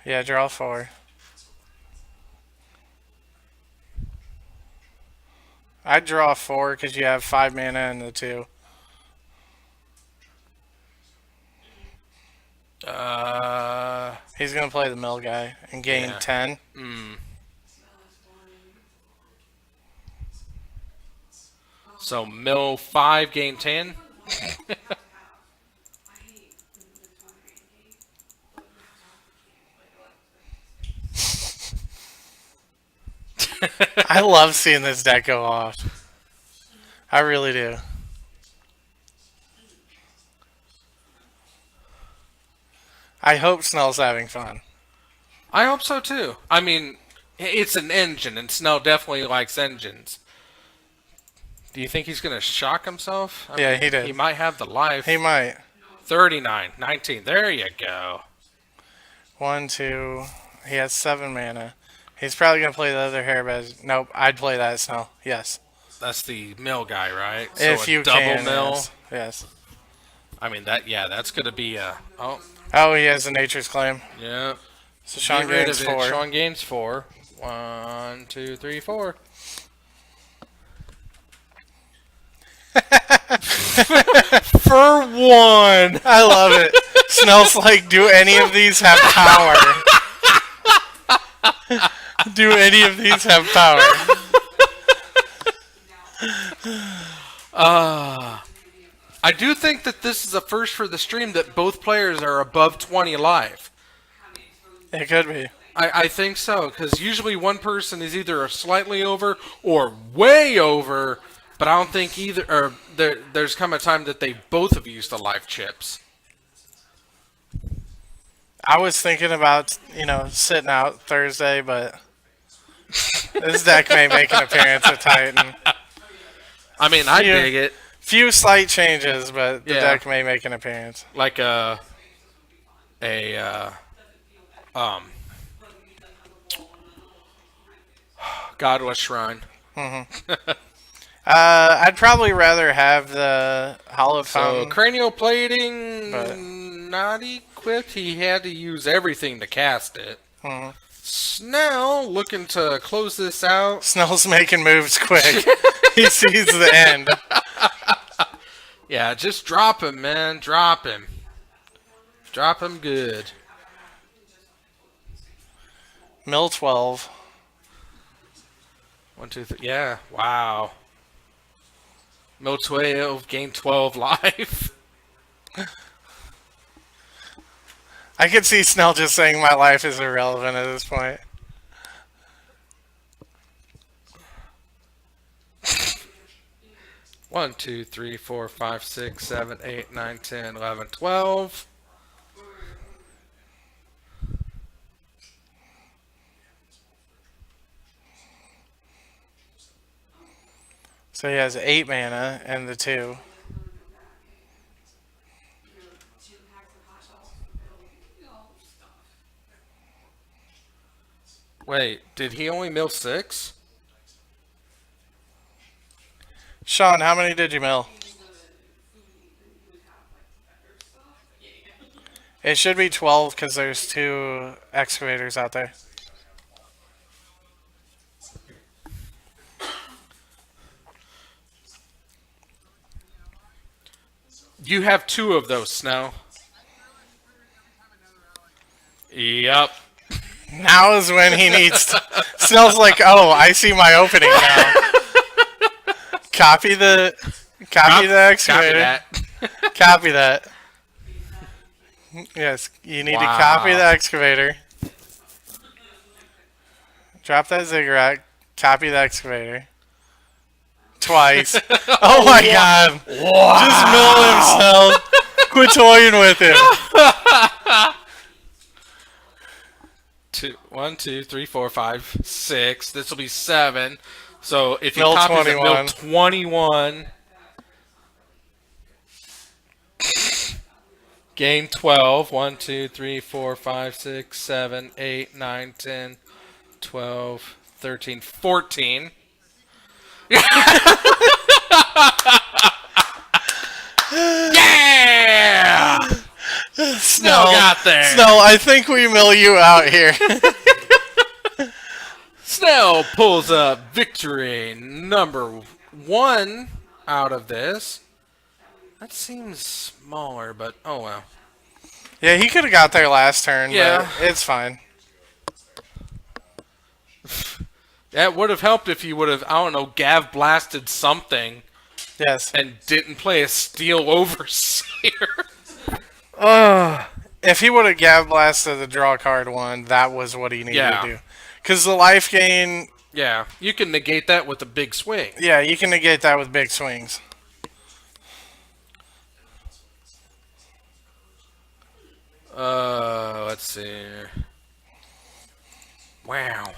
Yeah, draw 4. I'd draw 4 because you have 5 mana in the 2. He's gonna play the mill guy and gain Yeah. 10. So mill 5, gain 10. I love seeing this deck go off. I really do. I hope Snell's having fun. I hope so too. I mean, it's an engine, and Snell definitely likes engines. Do you think he's going to shock himself? I Yeah, mean, he did. He might have the life. He might. 39, 19. There you go. 1, 2. He has 7 mana. He's probably gonna play the other hairbed. Nope, I'd play that Snell. Yes. That's the mill guy, right? So If a you double can, mill. Yes. I mean that's going to be a. Oh, Oh, he has a nature's claim. yeah. So Sean Get rid gains of it. 4. Sean gains 4. 1, 2, 3, 4. For 1. I love it. Snell's like, do any of these have power? Do any of these have power? I do think that this is a first for the stream that both players are above 20 life. It could be. I think so, because usually one person is either slightly over or way over, but I don't think either. Or there's come a time that they both have used the life chips. I was thinking about, sitting out Thursday, but this deck may make an appearance at Titan. I mean, I Yeah. dig it. Few slight changes, but the Yeah. deck may make an appearance. Like Godless Shrine. I'd probably rather have the Hallowed So Fountain. cranial plating, But- not equipped. He had to use everything to cast it. Mhm. Snell looking to close this out. Snell's making moves quick. He sees the end. Yeah, just drop him, man. Drop him. Drop him good. Mill 12. 1, 2, 3. Yeah. Wow. Mill 12, gain 12 life. I could see Snell just saying my life is irrelevant at this point. One, 2, 3, 4, 5, 6, 7, 8, 9, 10, 11, 12. So he has 8 mana and the 2. Wait, did he only mill 6? Sean, how many did you mill? It should be 12 because there's 2 excavators out there. You have 2 of those, Snow. Yep. Now is when he needs to. Snell's like, oh, I see my opening now. Copy the excavator. that. Copy that. Yes, you need to copy Wow. the excavator. Drop that ziggurat. Copy the excavator. Twice. Oh my god. Just mill himself. Quit toying with him. 1, 2, 3, 4, 5, 6. This will be 7. So if he Mill copies it, 21. Mill 21. Game 12. 1, 2, 3, 4, 5, 6, 7, 8, 9, 10, 12, 13, 14. Yeah! Snow got there. Snow, I think we mill you out here. Snell pulls up victory number 1 out of this. That seems smaller, but oh well. Yeah, he could have got there last turn, Yeah. but it's fine. That would have helped if you would have, I don't know, Gav blasted something Yes. and didn't play a Steel Overseer. If he would have Gav blasted the draw card one, that was what he needed Yeah. to do. Because the life gain, Yeah, you can negate that with a big swing. yeah, you can negate that with big swings. Let's see. Wow.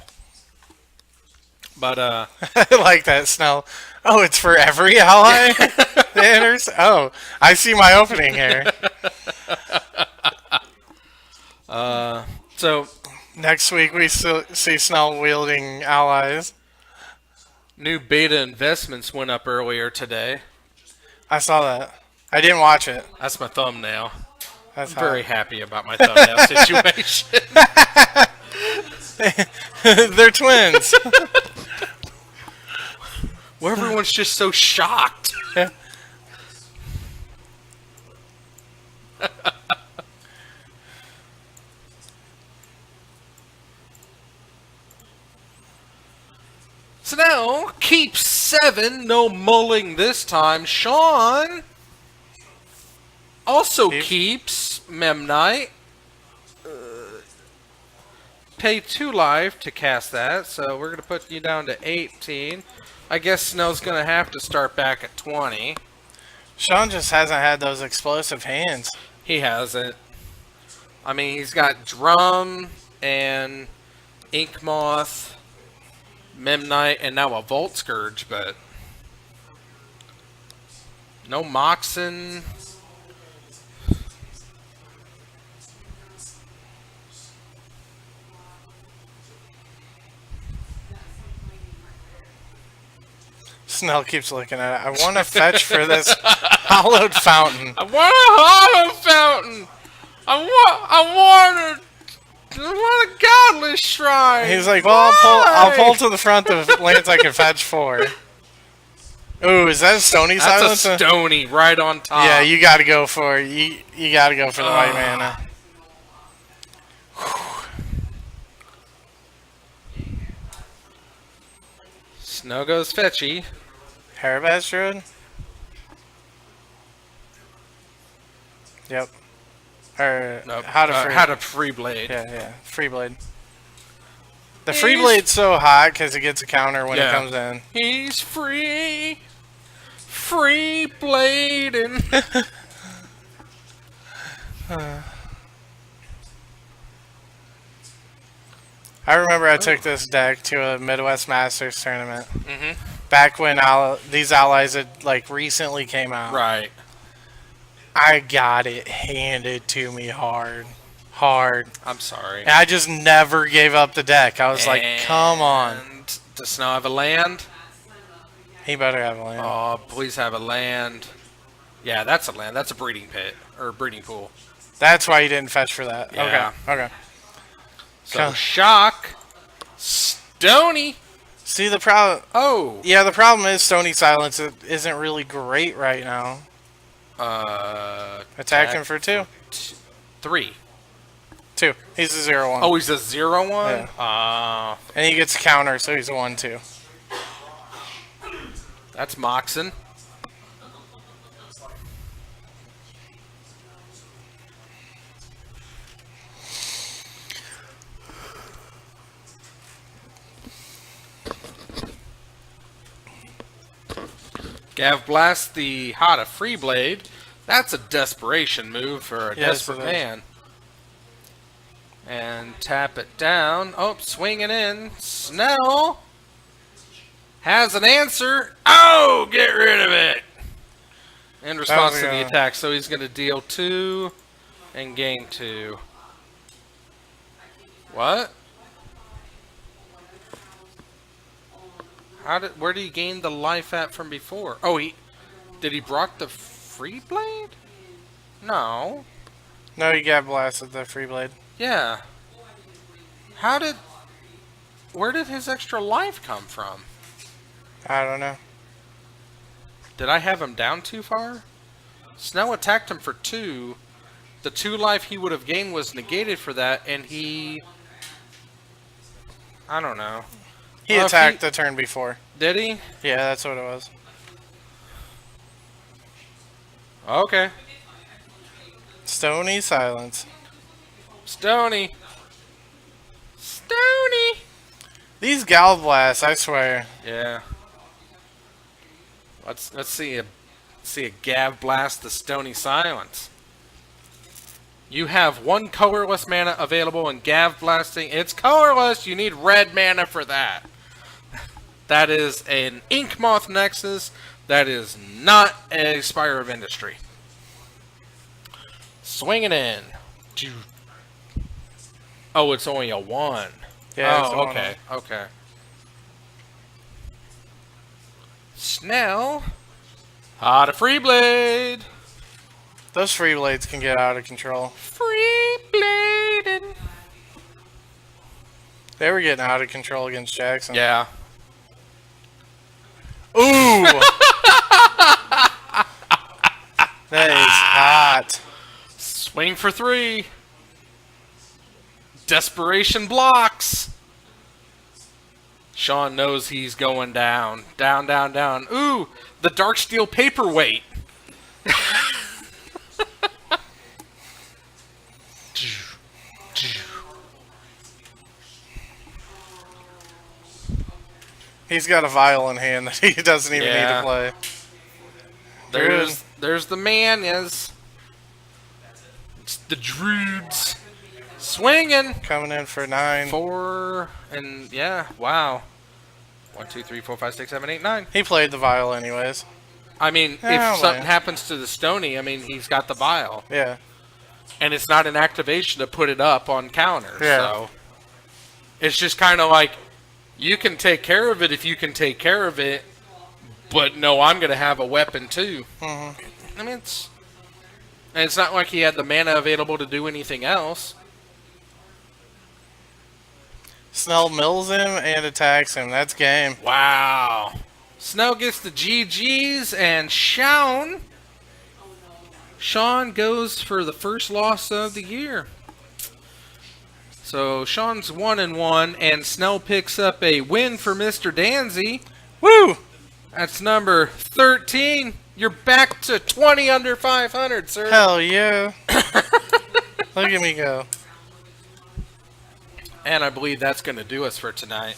But, I like that, Snell. Oh, it's for every ally that enters? Oh, I see my opening here. so, Next week we see Snell wielding allies. new beta investments went up earlier today. I saw that. I didn't watch it. That's my thumbnail. That's I'm very happy about my thumbnail situation. They're twins. Well, everyone's just so shocked. So now, keep 7, no mulling this time. Sean also keeps Memnite. Pay 2 life to cast that, so we're going to put you down to 18. I guess Snell's going to have to start back at 20. Sean just hasn't had those explosive hands. He hasn't. I mean, he's got Drum and Ink Moth, Memnite, and now a Volt Scourge, but no Moxen. Snell keeps looking at it. I want to fetch for this hollowed fountain. I want a hollow fountain. I want a godless shrine. He's like, well, I'll pull to the front of lands I can fetch for. Ooh, is that a Stony That's Silence? a stony right on top. Yeah, you got to go for you got to go for the white mana. Snow goes fetchy. Harabaz Druid? Yep. Or Nope. how to free. How to free blade. Yeah. Free blade. The free blade's so hot because it gets a counter when it Yeah. comes in. He's free. Free blading. I remember I took this deck to a Midwest Masters tournament. Mhm. Back when these allies had like recently came out. Right. I got it handed to me hard. I'm sorry. And I just never gave up the deck. I was like, come on. And does Snow have a land? He better have a land. Oh, please have a land. Yeah, that's a land. That's a breeding pit. Or a breeding pool. That's why you didn't fetch for that. Yeah. Okay. So, Okay. shock. Stony. See, the problem... Oh. Yeah, the problem is Stony Silence isn't really great right now. Attacking for 2. 3. 2. He's a 0/1. Oh, he's a 0/1? Yeah. And he gets a counter, so he's a 1/2. That's Moxen. Gav blasts the Hada Free Blade. That's a desperation move for a Yes, desperate it is. man. And tap it down. Oh, swinging in. Snell has an answer. Oh, get rid of it. In response to the attack. So he's going to deal 2 and gain 2. What? Where did he gain the life at from before? Oh, did he block the free blade? No. No, you got blasted the free blade. Yeah. Where did his extra life come from? I don't know. Did I have him down too far? Snell attacked him for 2. The 2 life he would have gained was negated for that, and I don't know. He attacked the turn before. Did he? Yeah, that's what it was. Okay. Stony silence. Stony. These Gal Blasts, I swear. Yeah. Let's see a Gav Blast the Stony Silence. You have 1 colorless mana available in Gav Blasting. It's colorless. You need red mana for that. That is an Ink Moth Nexus. That is not a Spire of Industry. Swinging in. Oh, it's only a 1. Yeah, it's oh, a 1. okay. Okay. Snell. The free blade. Those free blades can get out of control. Free blading. They were getting out of control against Jackson. Yeah. Ooh! That is hot. Swing for 3. Desperation blocks. Sean knows he's going down. Down, down, down. Ooh, the Darksteel Paperweight. He's got a vial in hand that he doesn't even need Yeah. to play. There's the man is. It's the Druids. Swinging. Coming in for 9. 4 and yeah, wow. 1, 2, 3, 4, 5, 6, 7, 8, 9. He played the vial anyways. I mean, Yeah, if something well. happens to the Stony, I mean, he's got the vial. Yeah. And it's not an activation to put it up on counter. Yeah. So it's just kind of like, you can take care of it if you can take care of it, but no, I'm going to have a weapon too. Mm-hmm. I mean, and it's not like he had the mana available to do anything else. Snell mills him and attacks him. That's game. Wow. Snell gets the GGs, and Sean goes for the first loss of the year. So Sean's 1-1, and Snell picks up a win for Mr. Danzy. Woo! That's number 13. You're back to 20 under 500, sir. Hell yeah. Look at me go. And I believe that's going to do us for tonight.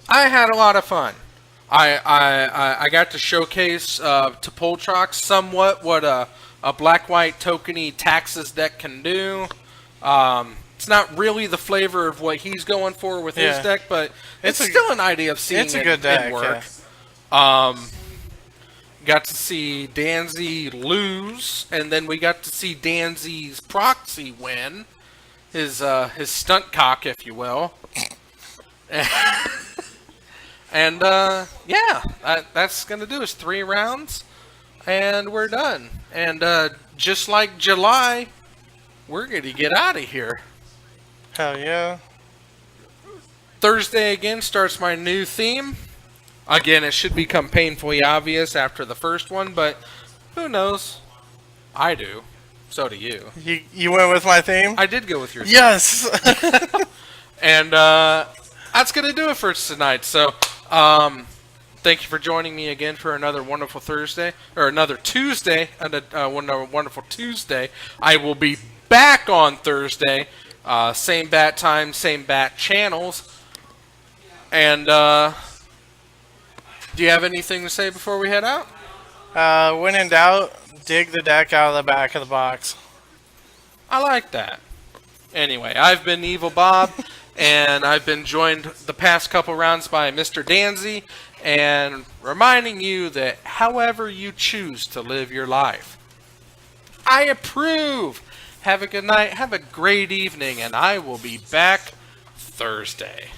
I had a lot of fun. I got to showcase to Poltrox somewhat what a black-white tokeny Taxes deck can do. It's not really the flavor of what he's going for with his Yeah. deck, but it's It's a- still an idea of seeing It's a it good deck. in work. Yeah. Got to see Danzy lose, and then we got to see Danzy's proxy win, his stunt cock, if you will. And yeah, that's gonna do us 3 rounds, and we're done. And just like July, we're gonna get out of here. Hell yeah. Thursday again starts my new theme. Again, it should become painfully obvious after the first one, but who knows? I do. So do you. You went with my theme? I did go with your Yes! And that's going to do it for us tonight. So, thank you for joining me again for another wonderful Thursday, or another Tuesday, another wonderful Tuesday. I will be back on Thursday, same bat time, same bat channels. And, do you have anything to say before we head out? When in doubt, dig the deck out of the back of the box. I like that. Anyway, I've been Evil Bob, and I've been joined the past couple rounds by Mr. Danzy, and reminding you that however you choose to live your life, I approve. Have a good night, have a great evening, and I will be back Thursday.